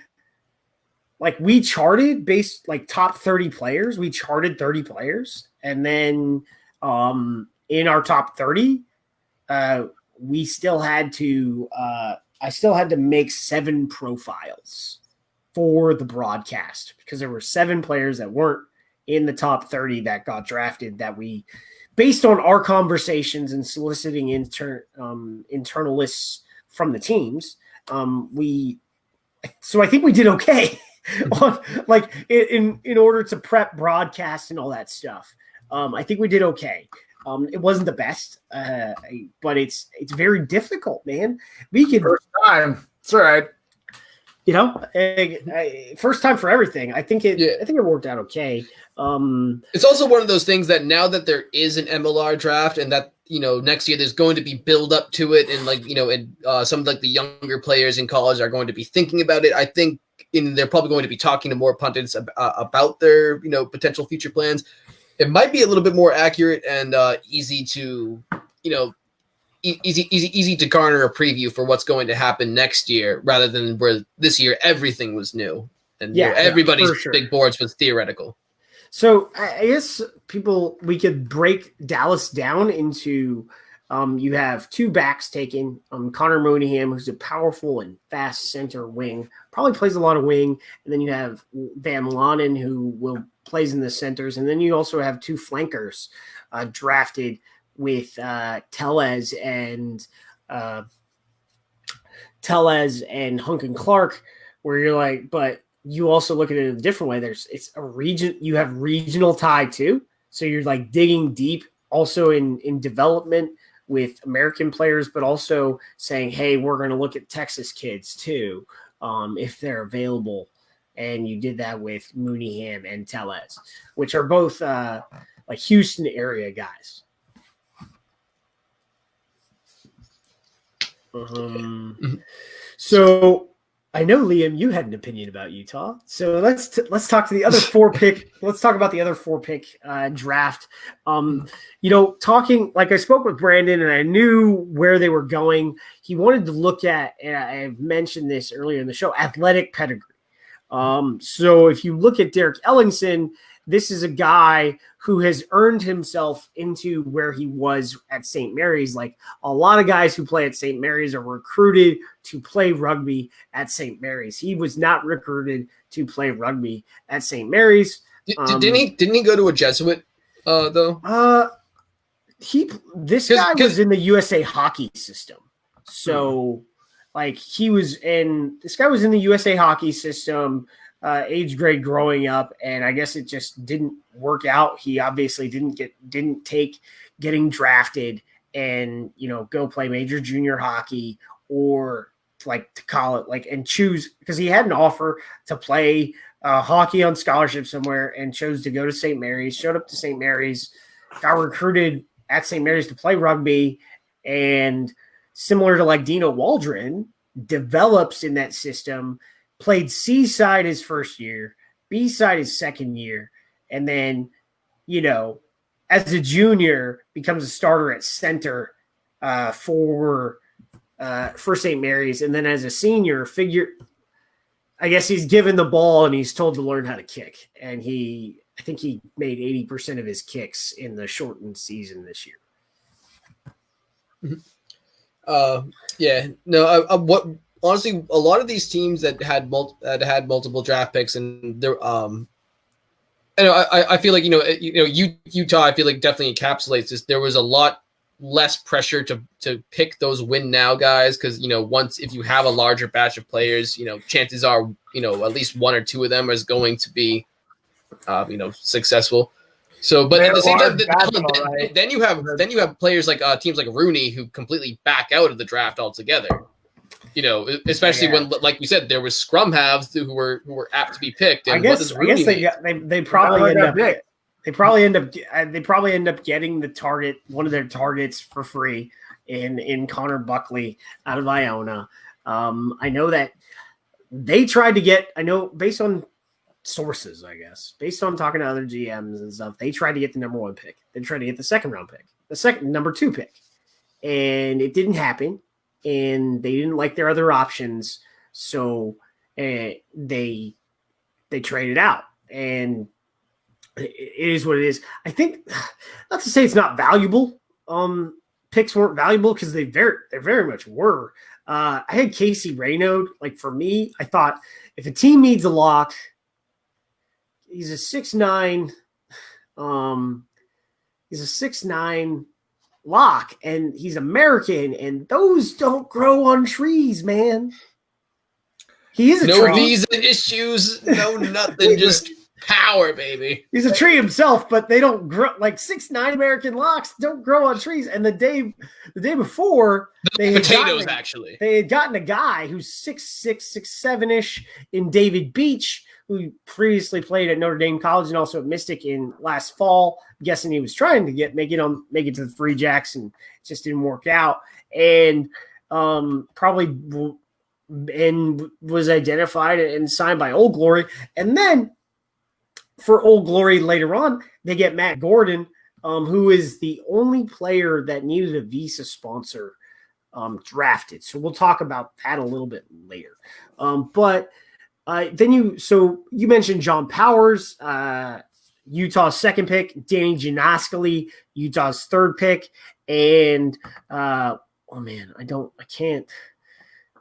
like we charted based like top 30 players. We charted 30 players, and then in our top 30, we still had to. I still had to make 7 profiles for the broadcast because there were 7 players that weren't in the top 30 that got drafted that we, based on our conversations and soliciting internal lists from the teams, so I think we did okay on like in order to prep broadcast and all that stuff. I think we did okay. It wasn't the best, but it's very difficult, man. We could first time. It's all right. You know, first time for everything. I think it worked out okay. It's also one of those things that now that there is an MLR draft and that, you know, next year there's going to be build up to it. And like, you know, and some of like the younger players in college are going to be thinking about it. I think they're probably going to be talking to more pundits about their, you know, potential future plans. It might be a little bit more accurate and easy to, you know, easy to garner a preview for what's going to happen next year rather than where this year everything was new and you know, everybody's big boards was theoretical. So I guess we could break Dallas down into you have 2 backs taken. Connor Mooneyham, who's a powerful and fast center wing, probably plays a lot of wing, and then you have Van Londen, who plays in the centers, and then you also have 2 flankers drafted with Tellez and Hunkin Clark, where you're like, but you also look at it in a different way. It's a region, you have regional tie too. So you're like digging deep also in development with American players, but also saying, hey, we're going to look at Texas kids too, if they're available. And you did that with Mooneyham and Tellez, which are both like Houston area guys. So I know, Liam, you had an opinion about Utah. So let's talk to the other 4 pick. Let's talk about the other 4 pick draft. You know, talking like I spoke with Brandon and I knew where they were going. He wanted to look at, and I mentioned this earlier in the show, athletic pedigree. So if you look at Derek Ellingson, this is a guy who has earned himself into where he was at St. Mary's. Like a lot of guys who play at St. Mary's are recruited to play rugby at St. Mary's. He was not recruited to play rugby at St. Mary's. Didn't he go to a Jesuit though? This guy was in the USA hockey system. So like this guy was in the USA hockey system. Age grade growing up, and I guess it just didn't work out. He obviously didn't take getting drafted and, you know, go play major junior hockey or like to call it like and choose, because he had an offer to play hockey on scholarship somewhere and chose to go to St. Mary's, showed up to St. Mary's, got recruited at St. Mary's to play rugby, and similar to like Dino Waldron, develops in that system. Played C-side his first year, B-side his second year, and then, you know, as a junior, becomes a starter at center for St. Mary's, and then as a senior, I guess he's given the ball and he's told to learn how to kick, and I think he made 80% of his kicks in the shortened season this year. Honestly, a lot of these teams that had multiple draft picks, and they're I feel like Utah. I feel like definitely encapsulates this. There was a lot less pressure to pick those win now guys because if you have a larger batch of players, chances are at least 1 or 2 of them is going to be successful. So, but at the same time, then you have players like teams like Rooney who completely back out of the draft altogether. Especially when, like we said, there was scrum halves who were apt to be picked. And I guess they probably end up. They probably end up getting one of their targets for free in Connor Buckley out of Iona. I know that they tried to get. I know based on sources, I guess, based on talking to other GMs and stuff, they tried to get the number 1 pick. They tried to get the second round pick, the number 2 pick, and it didn't happen. And they didn't like their other options, so they traded out. And it is what it is. I think, not to say it's not valuable. Picks weren't valuable because they very much were. I had Casey Raynaud. Like for me, I thought if a team needs a lock, he's a 6'9". He's a 6'9" lock, and he's American, and those don't grow on trees, man. He is a tree. No visa issues, no nothing, just power, baby. He's a tree himself, but they don't grow. Like 6'9" American locks don't grow on trees. And the day before, they had gotten a guy who's 6'6", 6'7" in David Beach, who previously played at Notre Dame College and also at Mystic in last fall. I'm guessing he was trying to make it to the Free Jacks, and it just didn't work out. And was identified and signed by Old Glory. And then for Old Glory later on, they get Matt Gordon, who is the only player that needed a visa sponsor drafted. So we'll talk about that a little bit later. Then you mentioned John Powers, Utah's second pick, Danny Janoskally, Utah's third pick, and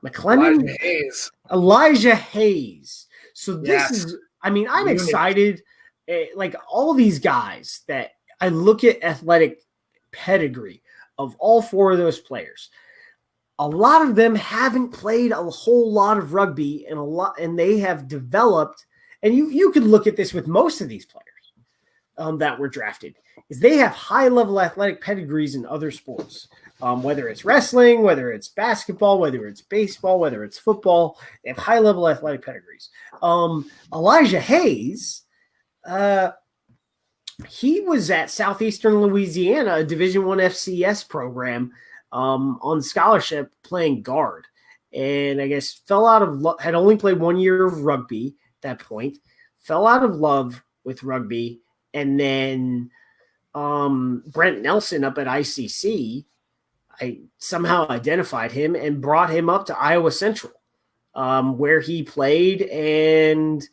McLennan, Elijah Hayes. So this is, I'm excited. Like all these guys that I look at athletic pedigree of all 4 of those players. A lot of them haven't played a whole lot of rugby, and they have developed. And you could look at this with most of these players that were drafted, is they have high level athletic pedigrees in other sports, whether it's wrestling, whether it's basketball, whether it's baseball, whether it's football. They have high level athletic pedigrees. Elijah Hayes, he was at Southeastern Louisiana, a Division I FCS program, on scholarship playing guard, and I guess had only played 1 year of rugby at that point, fell out of love with rugby, and then Brent Nelson up at ICC, I somehow identified him and brought him up to Iowa Central, where he played and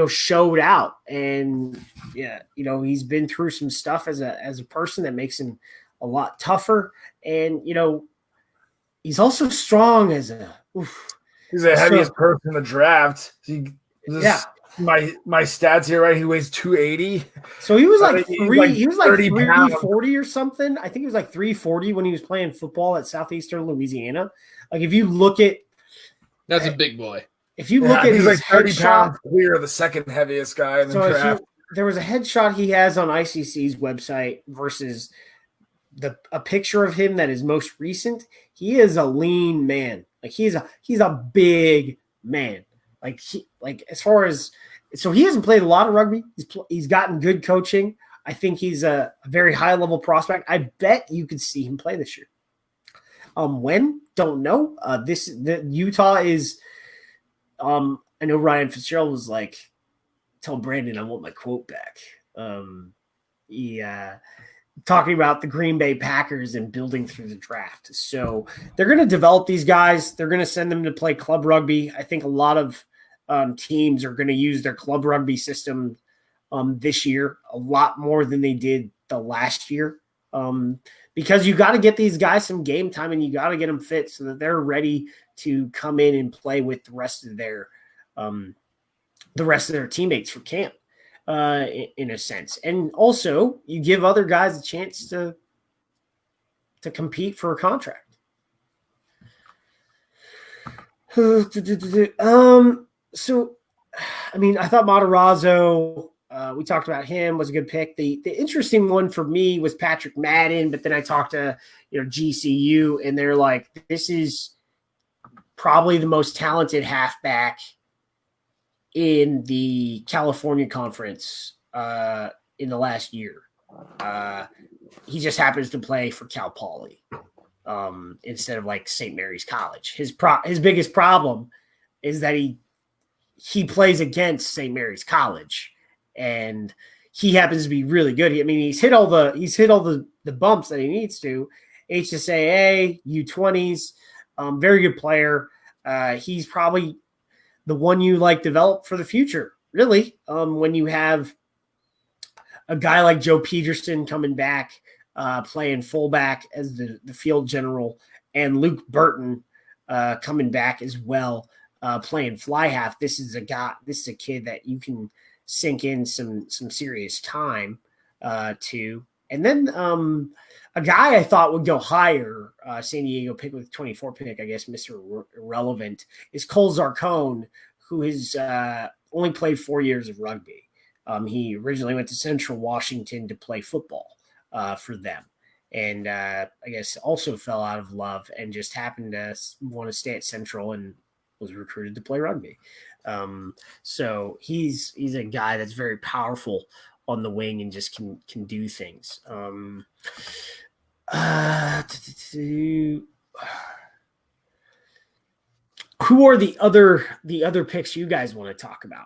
showed out, and he's been through some stuff as a person that makes him a lot tougher. And, he's also strong he's the heaviest person in the draft. My stats here, right? He weighs 280. So he was like 340 or something. I think he was like 340 when he was playing football at Southeastern Louisiana. Like if you look at, that's a big boy. If you look at, he's like 30 pounds clear, the second heaviest guy in the draft. There was a headshot he has on ICC's website versus a picture of him that is most recent. He is a lean man. Like he's a big man. So he hasn't played a lot of rugby. He's gotten good coaching. I think he's a very high level prospect. I bet you could see him play this year. When? Don't know. Utah is. I know Ryan Fitzgerald was like, "Tell Brandon I want my quote back." Talking about the Green Bay Packers and building through the draft. So they're going to develop these guys. They're going to send them to play club rugby. I think a lot of teams are going to use their club rugby system this year a lot more than they did the last year, because you got to get these guys some game time and you got to get them fit so that they're ready to come in and play with the rest of their teammates for camp. In a sense, and also you give other guys a chance to compete for a contract. So I thought Matarazzo, we talked about him, was a good pick. The interesting one for me was Patrick Madden, but then I talked to GCU, and they're like, this is probably the most talented halfback in the California Conference in the last year. He just happens to play for Cal Poly instead of like St. Mary's College. His biggest problem is that he plays against St. Mary's College, and he happens to be really good. I mean, he's hit all the bumps that he needs to. HSAA, U20s, very good player. He's probably the one you like develop for the future, really. When you have a guy like Joe Peterson coming back, playing fullback as the field general, and Luke Burton coming back as well, playing fly half. This is a kid that you can sink in some serious time to. And then a guy I thought would go higher, San Diego pick with 24 pick, I guess, Mr. Irrelevant, is Cole Zarcone, who has only played 4 years of rugby. He originally went to Central Washington to play football for them. And I guess also fell out of love and just happened to want to stay at Central and was recruited to play rugby. So he's a guy that's very powerful on the wing and just can do things. Who are the other picks you guys want to talk about?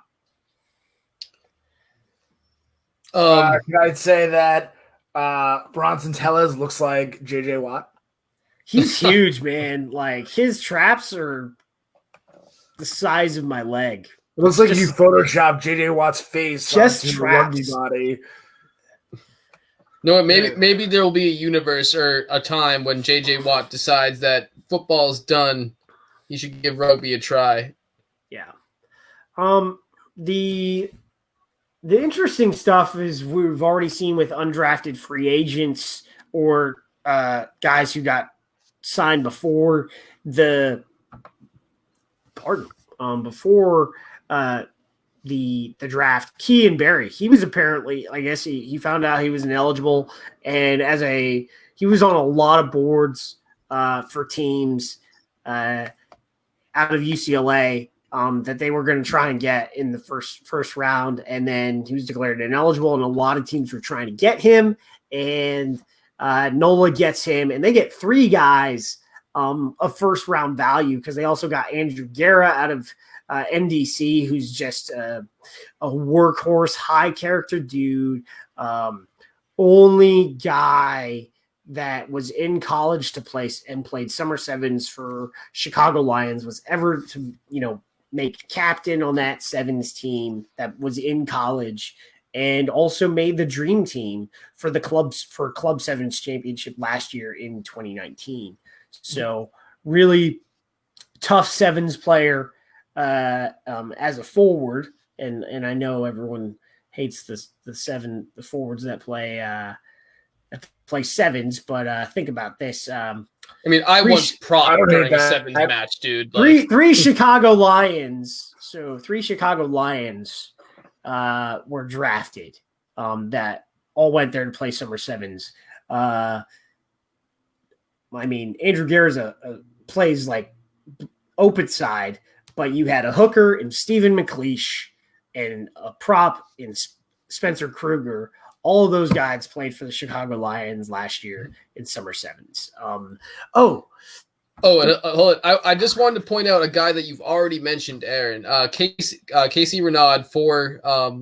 I'd say that Bronson Tellez looks like JJ Watt. He's huge, man. Like his traps are the size of my leg. It looks like you photoshopped JJ Watt's face just onto the rugby body. No, maybe there will be a universe or a time when JJ Watt decides that football's done. He should give rugby a try. Yeah. The interesting stuff is we've already seen with undrafted free agents or guys who got signed before the draft. Kean Barry, he was apparently, I guess he found out he was ineligible, and he was on a lot of boards for teams out of UCLA that they were going to try and get in the first round, and then he was declared ineligible, and a lot of teams were trying to get him, and NOLA gets him, and they get three guys of first round value because they also got Andrew Guerra out of NDC, who's just a workhorse, high character dude, only guy that was in college to play and played summer sevens for Chicago Lions, was ever to, make captain on that sevens team that was in college, and also made the dream team for the Club Sevens championship last year in 2019. So really tough sevens player as a forward. And I know everyone hates the forwards that play sevens, but think about this. I once propped during a sevens match, dude. Three Chicago Lions. So 3 Chicago Lions were drafted that all went there to play summer sevens. Andrew Guerra plays like open side, but you had a hooker in Stephen McLeish and a prop in Spencer Kruger. All of those guys played for the Chicago Lions last year in summer sevens. And hold on. I just wanted to point out a guy that you've already mentioned, Aaron. Casey Renaud for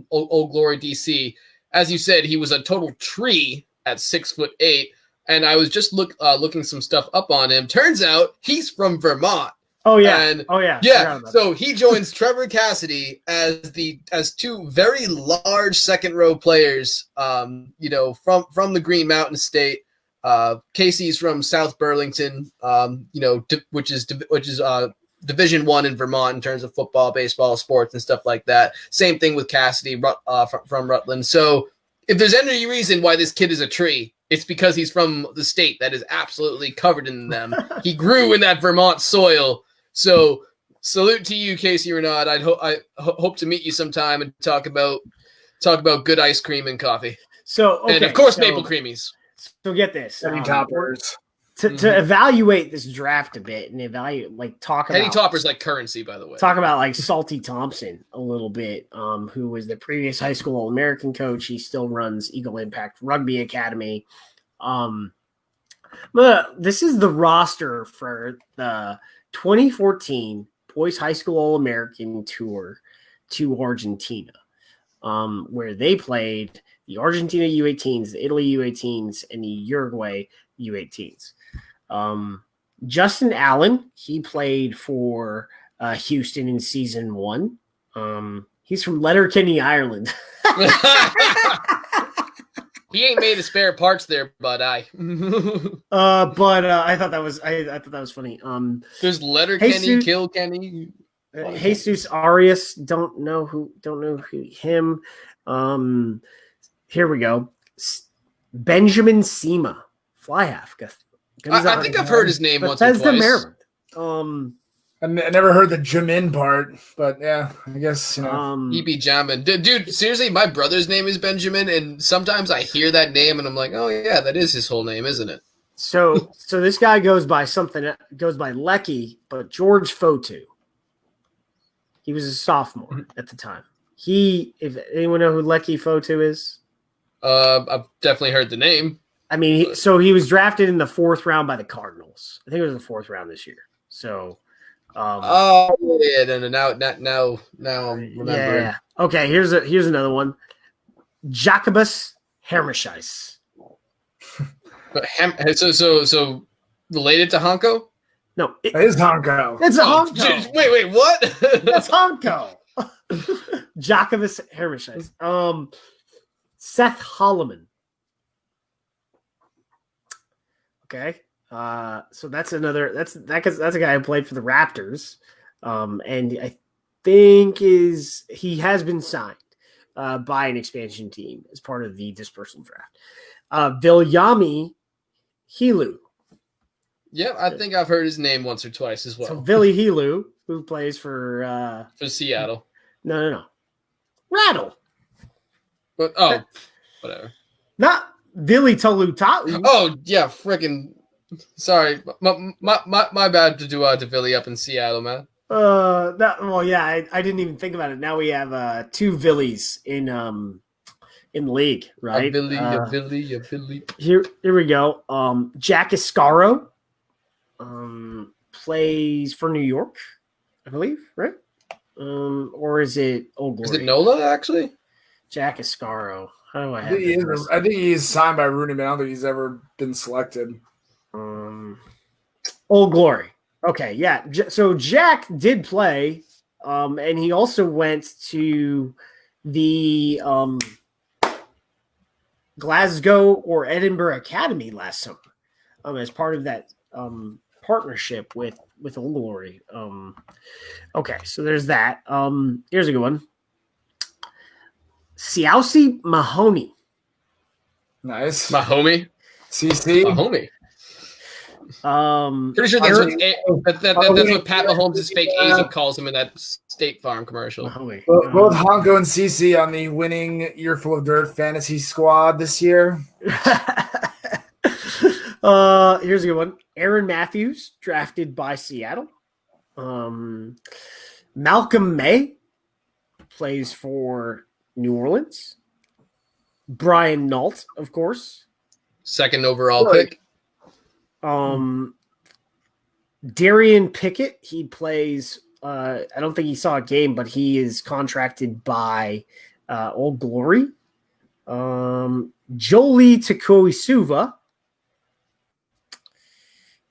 Old Glory DC. As you said, he was a total tree at 6'8", and I was just looking some stuff up on him. Turns out he's from Vermont. Oh yeah. Yeah. So he joins Trevor Cassidy as two very large second row players. From the Green Mountain State. Casey's from South Burlington. Which is Division I in Vermont in terms of football, baseball, sports, and stuff like that. Same thing with Cassidy from Rutland. So if there's any reason why this kid is a tree, it's because he's from the state that is absolutely covered in them. He grew in that Vermont soil. So salute to you, Casey Renaud. I hope to meet you sometime and talk about good ice cream and coffee. So and of course maple creamies. So get this. Toppers. to evaluate this draft a bit and talk Penny about Topper's like currency, by the way. Talk about like Salty Thompson a little bit, who was the previous high school All-American coach. He still runs Eagle Impact Rugby Academy. But this is the roster for the 2014 Boys High School All-American Tour to Argentina, where they played the Argentina U18s, the Italy U18s, and the Uruguay U18s. Justin Allen, he played for Houston in season 1. He's from Letterkenny, Ireland. He ain't made of spare parts there, but I thought that was funny. There's Letterkenny, Kilkenny. Jesus Arias, don't know him. Here we go. Benjamin Sema, fly half. I think I've heard his name once or twice. Maryland. I never heard the Jamin part, but yeah, I guess, E.B. Jamin. Dude, seriously, my brother's name is Benjamin, and sometimes I hear that name, and I'm like, oh, yeah, that is his whole name, isn't it? So this guy goes by Lecky, but George Fotu. He was a sophomore at the time. If anyone know who Lecky Fotu is? I've definitely heard the name. I mean, so he was drafted in the 4th round by the Cardinals. I think it was the 4th round this year. So, now I'm remembering. Yeah. Okay, here's another one. Jacobus Hermesheis. But so related to Honko? No, it is Honko. It's a Honko. Wait, what? That's Honko. Jacobus Hermesheis. Seth Holloman. Okay. So that's a guy who played for the Raptors. And I think he has been signed by an expansion team as part of the dispersal draft. Viljami Hilu. Yeah, I think I've heard his name once or twice as well. So Vili Hilu, who plays for Seattle. No. Rattle. But whatever. Not Vili Tolutau. Oh yeah, freaking. Sorry, my bad to do to Vili up in Seattle, man. I didn't even think about it. Now we have 2 Villies in the league, right? A Billy. Here we go. Jack Iscaro plays for New York, I believe, right? Or is it Old Glory? Is it Nola actually? Jack Iscaro. How do I have I think he is signed by Rooney, but I don't think he's ever been selected. Old Glory. Okay, yeah. So Jack did play, and he also went to the Glasgow or Edinburgh Academy last summer as part of that partnership with Old Glory. Okay, so there's that. Here's a good one. Siausi Mahoney. Nice. Mahomie. CC. Mahomie. Pretty sure that's what Pat Mahomes' fake agent calls him in that State Farm commercial. Both Honko and CC on the winning Earful of Dirt fantasy squad this year. Here's a good one. Aaron Matthews, drafted by Seattle. Malcolm May plays for New Orleans. Brian Nault, of course. 2nd overall pick. Darian Pickett, he plays I don't think he saw a game, but he is contracted by Old Glory. Jolie Takoisuva,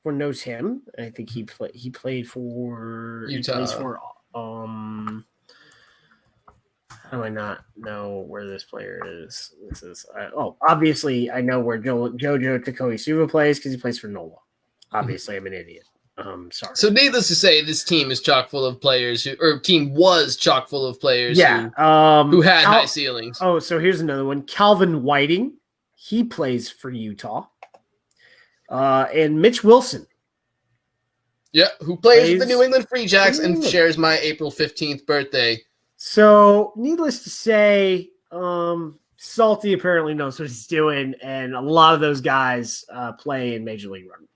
everyone knows him. I think he played for Utah. He plays for, how do I not know where this player is? This is obviously I know where Jojo Takoisuva plays because he plays for NOLA. Obviously, I'm an idiot. Sorry. So, needless to say, this team is chock full of players was chock full of players. Yeah, who had high ceilings. Oh, so here's another one. Calvin Whiting, he plays for Utah, and Mitch Wilson. Yeah, who plays with the New England Free Jacks and shares my April 15th birthday. So, needless to say, Salty apparently knows what he's doing, and a lot of those guys play in Major League Rugby.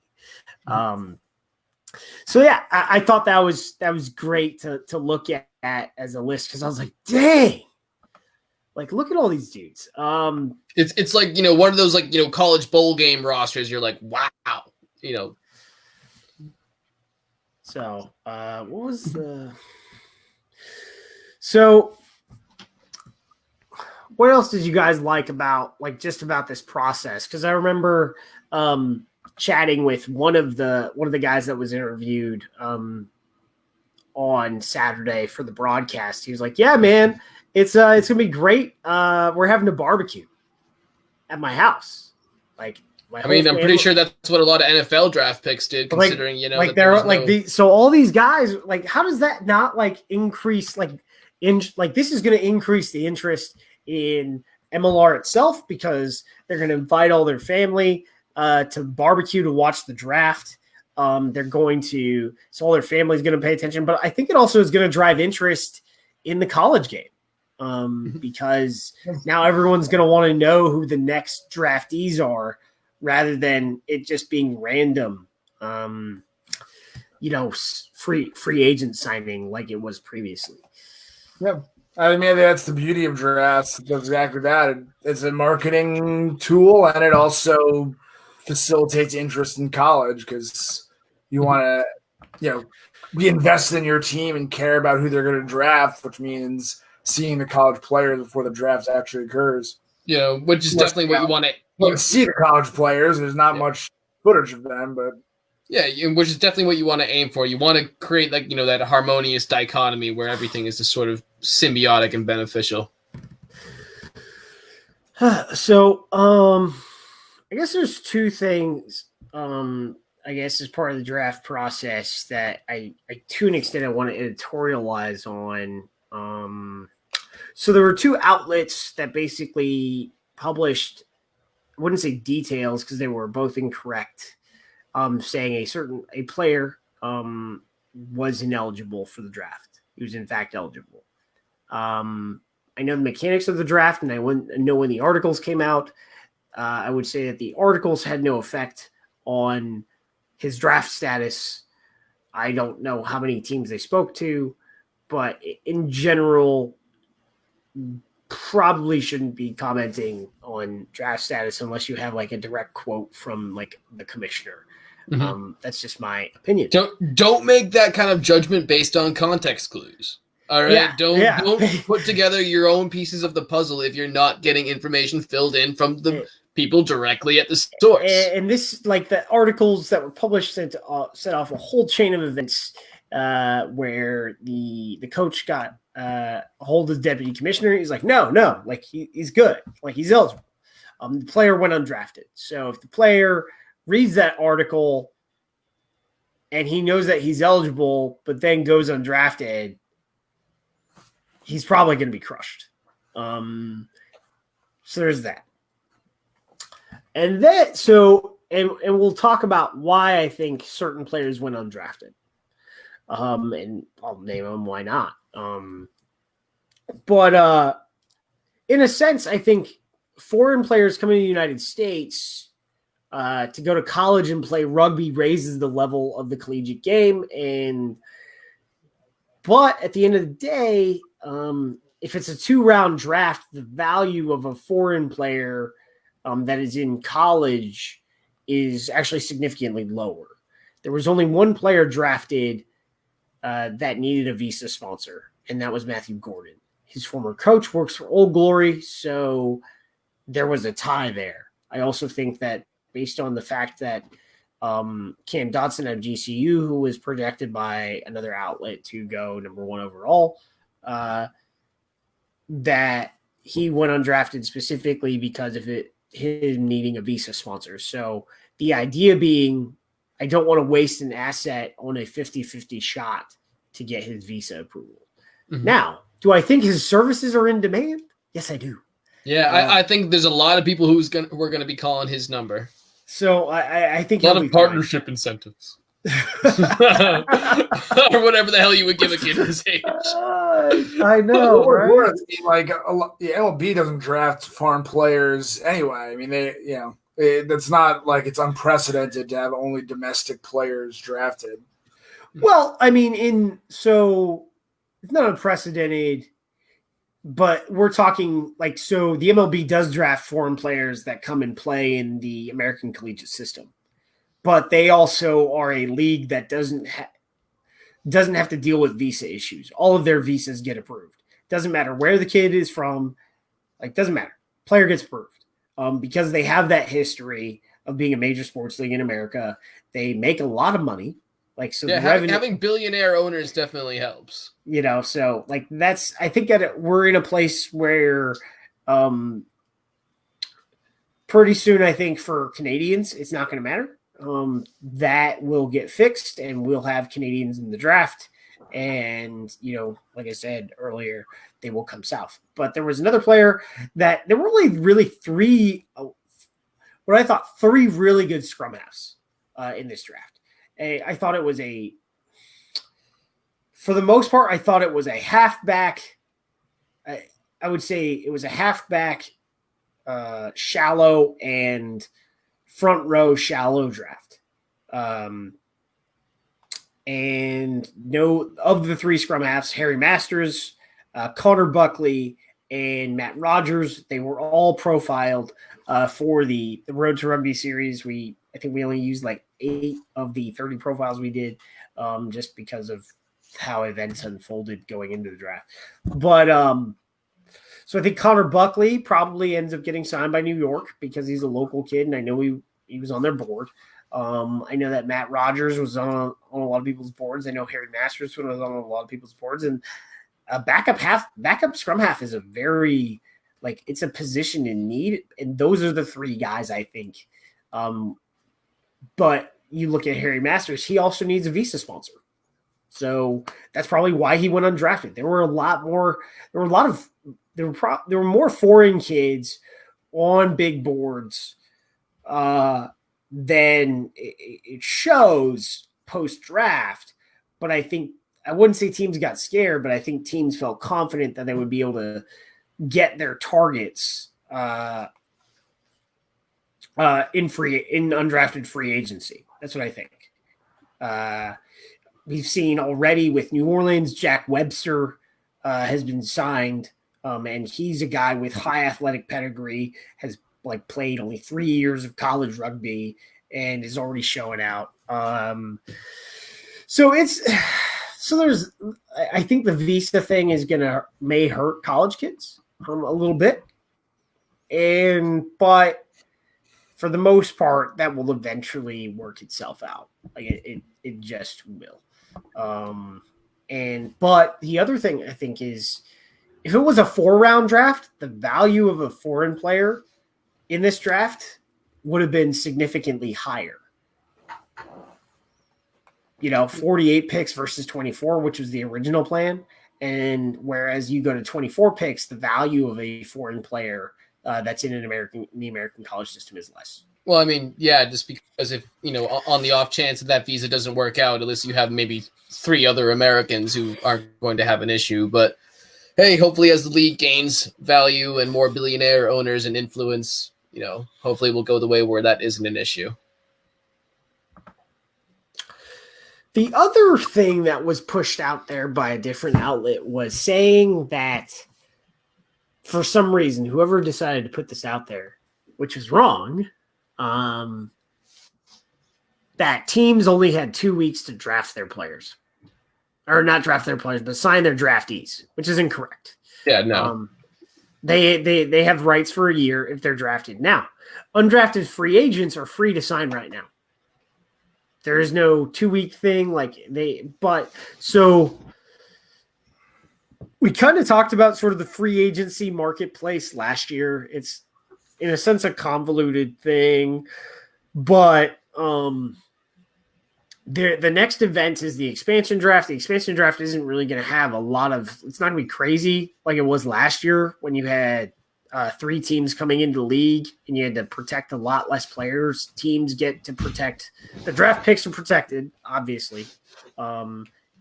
So yeah, I thought that was great to look at as a list, because I was like, dang, like look at all these dudes. It's like, one of those like, college bowl game rosters. You're like, wow, So what was the? So what else did you guys like about this process? Because I remember chatting with one of the guys that was interviewed on Saturday for the broadcast. He was like, "Yeah, man, it's gonna be great. We're having a barbecue at my house." Like, I'm pretty sure that's what a lot of NFL draft picks did, considering so all these guys, like, how does that not like increase this is going to increase the interest in MLR itself, because they're going to invite all their family to barbecue to watch the draft. They're going to, so all their family's going to pay attention, but I think it also is going to drive interest in the college game, because now everyone's going to want to know who the next draftees are, rather than it just being random, free agent signing like it was previously. Yeah. I mean, that's the beauty of drafts. It does exactly that. It's a marketing tool, and it also facilitates interest in college, because you want to, be invested in your team and care about who they're going to draft, which means seeing the college players before the draft actually occurs. Which is definitely what you want to see the college players. There's not much footage of them, but which is definitely what you want to aim for. You want to create that harmonious dichotomy where everything is just sort of symbiotic and beneficial. So, I guess there's two things, I guess, as part of the draft process that I to an extent, I want to editorialize on. So there were two outlets that basically published, I wouldn't say details because they were both incorrect, saying a player was ineligible for the draft. He was in fact eligible. I know the mechanics of the draft, and I know when the articles came out. I would say that the articles had no effect on his draft status. I don't know how many teams they spoke to, but in general, probably shouldn't be commenting on draft status unless you have like a direct quote from like the commissioner. Mm-hmm. That's just my opinion. Don't make that kind of judgment based on context clues. All right. Don't put together your own pieces of the puzzle if you're not getting information filled in from the people directly at the source. And this, like the articles that were published, set off a whole chain of events where the coach got a hold of the deputy commissioner. He's like, no, like he's good, like he's eligible. The player went undrafted. So if the player reads that article and he knows that he's eligible, but then goes undrafted, he's probably going to be crushed. So there's that. And then, and we'll talk about why I think certain players went undrafted. And I'll name them, why not? But in a sense, I think foreign players coming to the United States to go to college and play rugby raises the level of the collegiate game. But at the end of the day, if it's a 2-round draft, the value of a foreign player that is in college is actually significantly lower. There was only one player drafted that needed a visa sponsor, and that was Matthew Gordon. His former coach works for Old Glory, so there was a tie there. I also think that based on the fact that Cam Dotson out of GCU, who was projected by another outlet to go number 1 overall, that he went undrafted specifically because of him needing a visa sponsor. So the idea being, I don't want to waste an asset on a 50-50 shot to get his visa approval. Mm-hmm. Now, do I think his services are in demand? Yes, I do. Yeah, I think there's a lot of people who are going to be calling his number. So I think a lot of partnership incentives. Or whatever the hell you would give a kid his age. I know, right? Like the MLB doesn't draft foreign players anyway. I mean, That's not like it's unprecedented to have only domestic players drafted. Well, I mean, so it's not unprecedented, but we're talking like, so the MLB does draft foreign players that come and play in the American collegiate system, but they also are a league that doesn't have to deal with visa issues. All of their visas get approved. Doesn't matter where the kid is from, like doesn't matter. Player gets approved. Because they have that history of being a major sports league in America. They make a lot of money. Like, so having billionaire owners definitely helps. So like I think that we're in a place where pretty soon, I think for Canadians, it's not going to matter. That will get fixed and we'll have Canadians in the draft. And, like I said earlier, they will come south. But there was another player that there were really three really good scrum halves in this draft. I thought it was for the most part, I thought it was a halfback. I would say it was a halfback, shallow and front row shallow draft. And no of the three scrum halves, Harry Masters, Connor Buckley, and Matt Rogers, they were all profiled for the Road to Rugby series. I think we only used like 8 of the 30 profiles we did, just because of how events unfolded going into the draft. But so I think Connor Buckley probably ends up getting signed by New York because he's a local kid, and I know he was on their board. I know that Matt Rogers was on a lot of people's boards. I know Harry Masters was on a lot of people's boards, and a backup scrum half is a very, like, it's a position in need, and those are the 3 guys I think. But you look at Harry Masters, he also needs a visa sponsor, so that's probably why he went undrafted. There were more foreign kids on big boards than it shows post-draft, but I think I wouldn't say teams got scared, but I think teams felt confident that they would be able to get their targets in undrafted free agency. That's what I think. We've seen already with New Orleans, Jack Webster has been signed, and he's a guy with high athletic pedigree, has like played only 3 years of college rugby and is already showing out. So I think the visa thing may hurt college kids a little bit. But for the most part, that will eventually work itself out. Like it just will. But the other thing I think is, if it was a 4-round draft, the value of a foreign player in this draft would have been significantly higher. 48 picks versus 24, which was the original plan. And whereas you go to 24 picks, the value of a foreign player that's in the American college system is less. Well, I mean, yeah, just because if, on the off chance that visa doesn't work out, at least you have maybe 3 other Americans who aren't going to have an issue. But hey, hopefully as the league gains value and more billionaire owners and influence, hopefully we'll go the way where that isn't an issue. The other thing that was pushed out there by a different outlet was saying that for some reason, whoever decided to put this out there, which is wrong, that teams only had 2 weeks to draft their players. Or not draft their players, but sign their draftees, which is incorrect. Yeah, no. They have rights for a year if they're drafted. Now, undrafted free agents are free to sign right now. There is no 2-week thing so we kind of talked about sort of the free agency marketplace last year. It's in a sense a convoluted thing, but the next event is the expansion draft. The expansion draft isn't really going to have it's not going to be crazy like it was last year when you had 3 teams coming into the league and you had to protect a lot less players. Teams get to protect the draft picks are protected, obviously.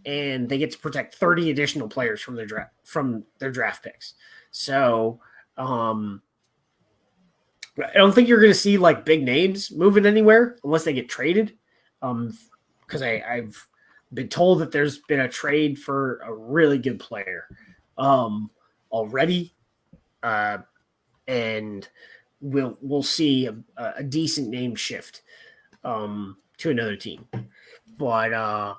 And they get to protect 30 additional players from their draft picks. So I don't think you're going to see like big names moving anywhere unless they get traded. Because I've been told that there's been a trade for a really good player already, and we'll see a decent name shift to another team. But I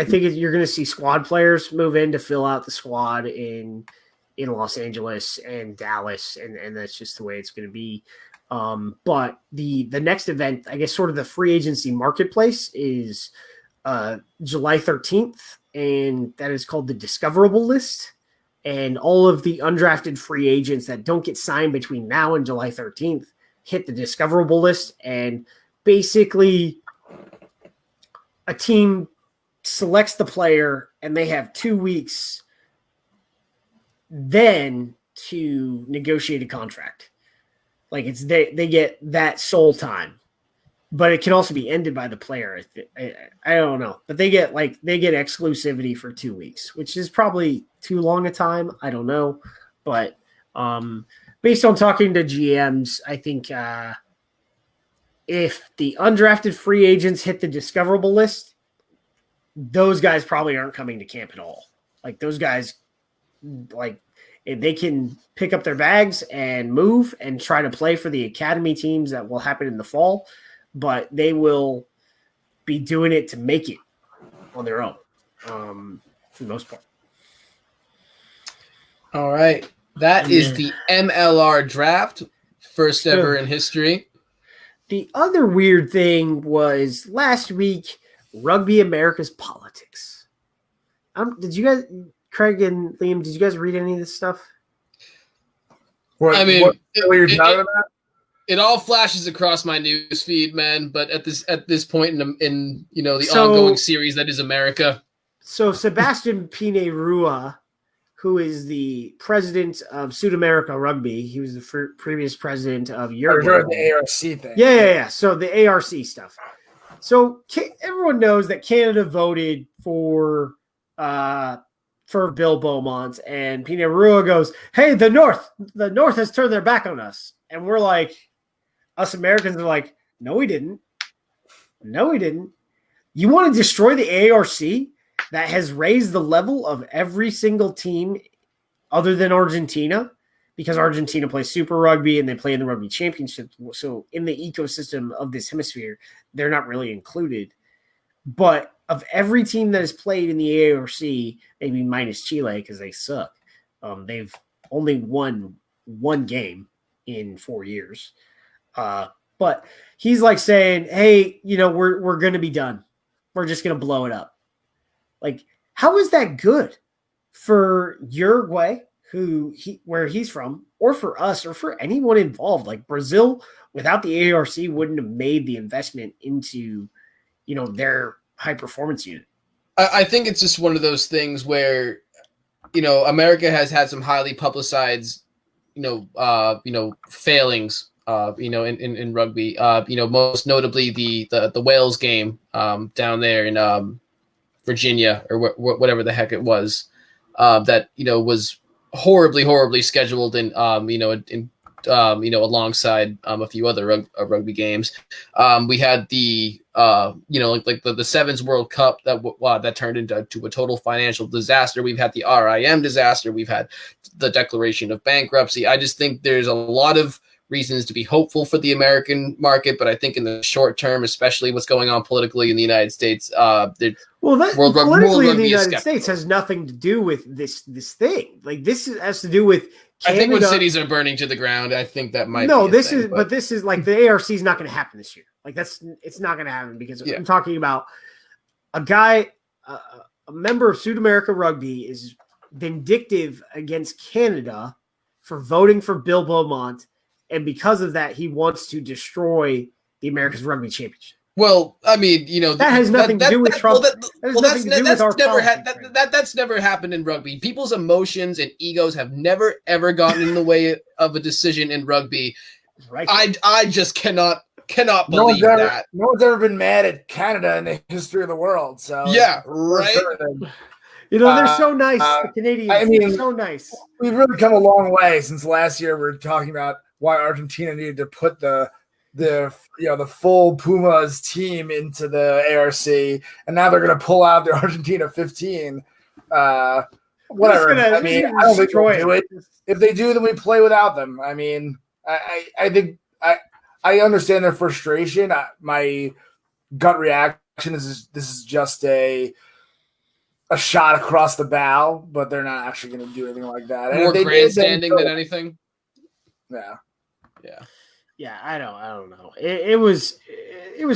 think you're going to see squad players move in to fill out the squad in Los Angeles and Dallas, and that's just the way it's going to be. But the next event, I guess, sort of the free agency marketplace is July 13th, and that is called the Discoverable List. And all of the undrafted free agents that don't get signed between now and July 13th hit the Discoverable List, and basically a team selects the player and they have 2 weeks then to negotiate a contract. Like they get that sole time, but it can also be ended by the player. I don't know, but they get exclusivity for 2 weeks, which is probably too long a time. I don't know, but based on talking to GMs, I think if the undrafted free agents hit the Discoverable List, those guys probably aren't coming to camp at all. Like those guys, like if they can pick up their bags and move and try to play for the academy teams that will happen in the fall, but they will be doing it to make it on their own for the most part. All right. That is the MLR draft, first ever in history. The other weird thing was last week, Rugby America's Politics. Did you guys, Craig and Liam, did you guys read any of this stuff? What you're talking about? It all flashes across my news feed, man. But at this point in the ongoing series that is America. So Sebastian Pine-Rua, who is the president of Sudamerica Rugby, he was the previous president of Europe. The ARC thing. Yeah. So the ARC stuff. So everyone knows that Canada voted for Bill Beaumont, and Pine-Rua goes, "Hey, the North has turned their back on us," and we're like, us Americans are like, "No, we didn't. You want to destroy the ARC that has raised the level of every single team other than Argentina, because Argentina plays Super Rugby and they play in the Rugby Championship. So in the ecosystem of this hemisphere, they're not really included. But of every team that has played in the ARC, maybe minus Chile because they suck, they've only won one game in 4 years. But he's like saying, hey, we're going to be done. We're just going to blow it up. Like, how is that good for Uruguay, where he's from, or for us, or for anyone involved? Like Brazil, without the ARC, wouldn't have made the investment into, their high performance unit. I think it's just one of those things where, America has had some highly publicized, failings, in rugby. Most notably the Wales game down there in Virginia or whatever the heck it was, that was horribly scheduled and alongside a few other rugby games. We had the the Sevens World Cup that turned into a total financial disaster. We've had the RIM disaster. We've had the declaration of bankruptcy. I just think there's a lot of reasons to be hopeful for the American market, but I think in the short term, especially what's going on politically in the United States, politically in the United States has nothing to do with this thing. Like this has to do with Canada. I think when cities are burning to the ground, I think that might. No, this is like the ARC is not going to happen this year. Like it's not going to happen because I'm talking about a guy, a member of Sudamerica Rugby is vindictive against Canada for voting for Bill Beaumont. And because of that, he wants to destroy the America's Rugby Championship. Well, I mean, that has nothing to do with Trump. That's never happened in rugby. People's emotions and egos have never ever gotten in the way of a decision in rugby. Right. I just cannot believe that. No one's ever been mad at Canada in the history of the world. So yeah, right. They're so nice. The Canadians, I mean, they're so nice. We've really come a long way since last year. We were talking about why Argentina needed to put the full Pumas team into the ARC, and now they're going to pull out the Argentina 15. Whatever. I don't think they'll do it. If they do, then we play without them. I mean, I think I understand their frustration. My gut reaction is this is just a shot across the bow, but they're not actually going to do anything like that. More grandstanding than anything. Yeah. I don't know. It was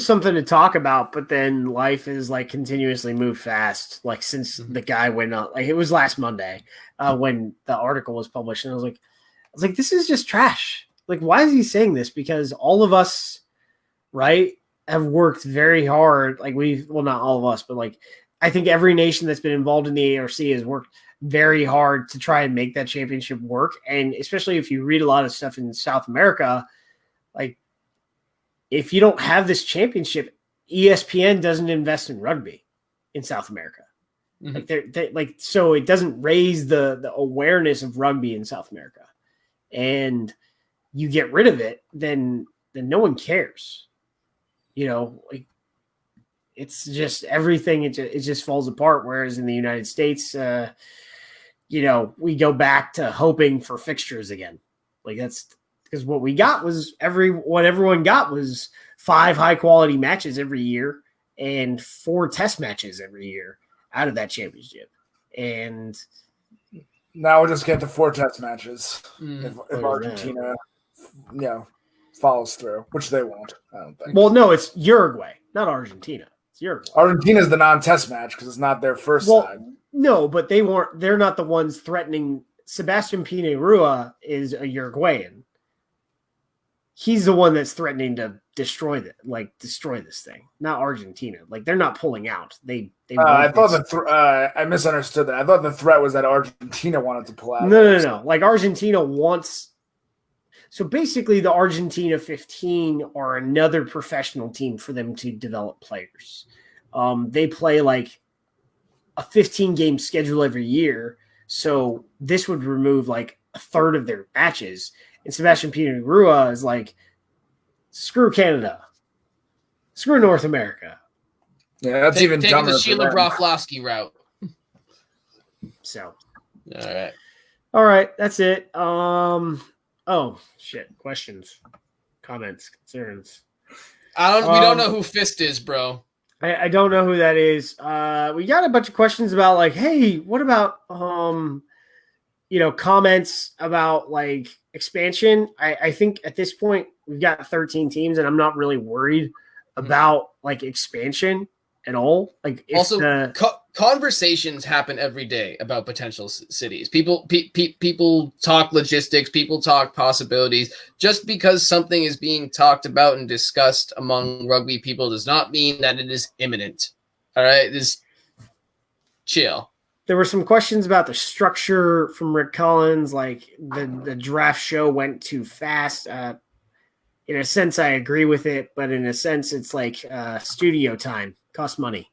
something to talk about, but then life is like continuously moved fast. Like since the guy went up, like it was last Monday when the article was published, and I was like, this is just trash. Like, why is he saying this? Because all of us, right, have worked very hard. Like not all of us, but like I think every nation that's been involved in the ARC has worked very hard to try and make that championship work. And especially if you read a lot of stuff in South America, like if you don't have this championship, ESPN doesn't invest in rugby in South America. Like so it doesn't raise the awareness of rugby in South America. And you get rid of it, then no one cares. Like it's just everything. It just falls apart. Whereas in the United States, we go back to hoping for fixtures again. Like that's because what we got was everyone got was 5 high quality matches every year and 4 test matches every year out of that championship. And now we'll just get the 4 test matches if Argentina, follows through, which they won't. I don't think. Well, no, it's Uruguay, not Argentina. It's Uruguay. Argentina's the non-test match because it's not their first side. No, but they're not the ones threatening. Sebastian Pine Rua is a Uruguayan. He's the one that's threatening to destroy this thing, not Argentina. Like they're not pulling out. I thought I misunderstood that. I thought the threat was that Argentina wanted to pull out. No. Like Argentina wants. So basically, the Argentina 15 are another professional team for them to develop players. They play like a 15-game schedule every year. So this would remove like a third of their matches. And Sebastian Pine Rua is like, screw Canada. Screw North America. Yeah, that's even taking dumber. The Sheila Broflovsky route. So. All right. That's it. Oh, shit. Questions, comments, concerns. We don't know who Fist is, bro. I don't know who that is. We got a bunch of questions about like, hey, what about comments about like expansion? I think at this point we've got 13 teams, and I'm not really worried about like expansion at all. Like also conversations happen every day about potential cities. People talk logistics, people talk possibilities. Just because something is being talked about and discussed among rugby people does not mean that it is imminent. All right, just chill. There were some questions about the structure from Rick Collins, like the draft show went too fast. In a sense, I agree with it, but in a sense, it's like studio time. Costs money.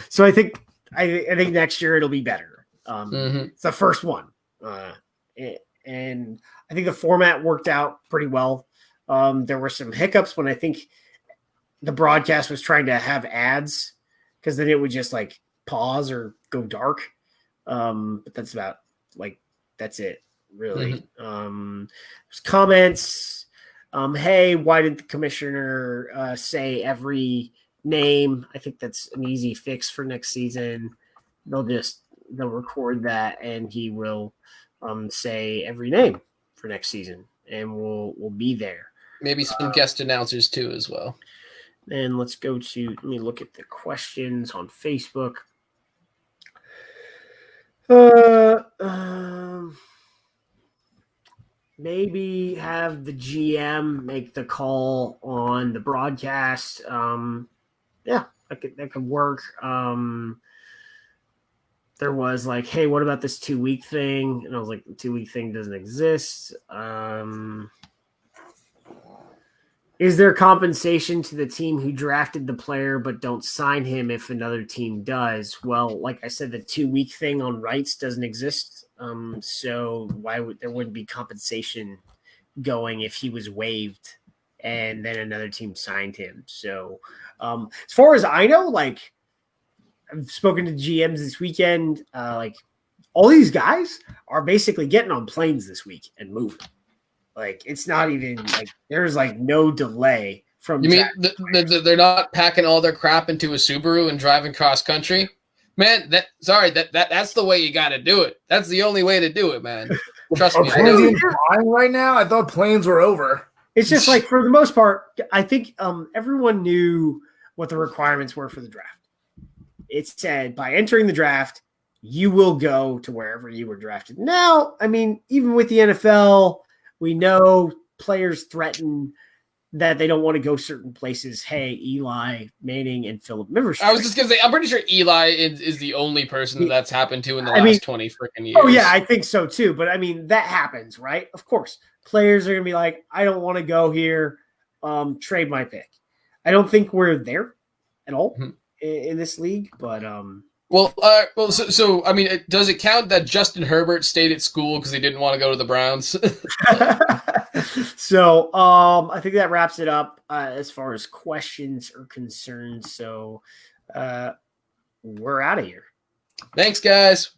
So I think next year it'll be better. It's the first one. And I think the format worked out pretty well. There were some hiccups when I think the broadcast was trying to have ads because then it would just like pause or go dark. But that's about that's it really. There's comments. Hey, why did the commissioner say every name? I think that's an easy fix for next season. They'll record that and he will say every name for next season and we'll be there. Maybe some guest announcers too as well. And let me look at the questions on Facebook. Maybe have the GM make the call on the broadcast. Yeah, that could work. There was like, hey, what about this 2-week thing? And I was like, the 2-week thing doesn't exist. Is there compensation to the team who drafted the player but don't sign him if another team does? Well, like I said, the 2-week thing on rights doesn't exist. So there wouldn't be compensation going if he was waived and then another team signed him. So as far as I know, like I've spoken to GMs this weekend, like all these guys are basically getting on planes this week and moving. Like it's not even like there's like no delay from. You mean they're not packing all their crap into a Subaru and driving cross country? Man, that's the way you got to do it. That's the only way to do it, man. Trust me. Planes even flying right now? I thought planes were over. It's just like for the most part, I think everyone knew what the requirements were for the draft. It said by entering the draft, you will go to wherever you were drafted. Now, I mean, even with the NFL, we know players threaten that they don't want to go certain places. Hey, Eli Manning and Philip Rivers. I was just going to say, I'm pretty sure Eli is the only person that's happened to in the last 20 freaking years. Oh, yeah, I think so too. But I mean, that happens, right? Of course. Players are going to be like, I don't want to go here. Trade my pick. I don't think we're there at all in this league, but so I mean, does it count that Justin Herbert stayed at school because he didn't want to go to the Browns? So I think that wraps it up as far as questions are concerned. So we're out of here. Thanks, guys.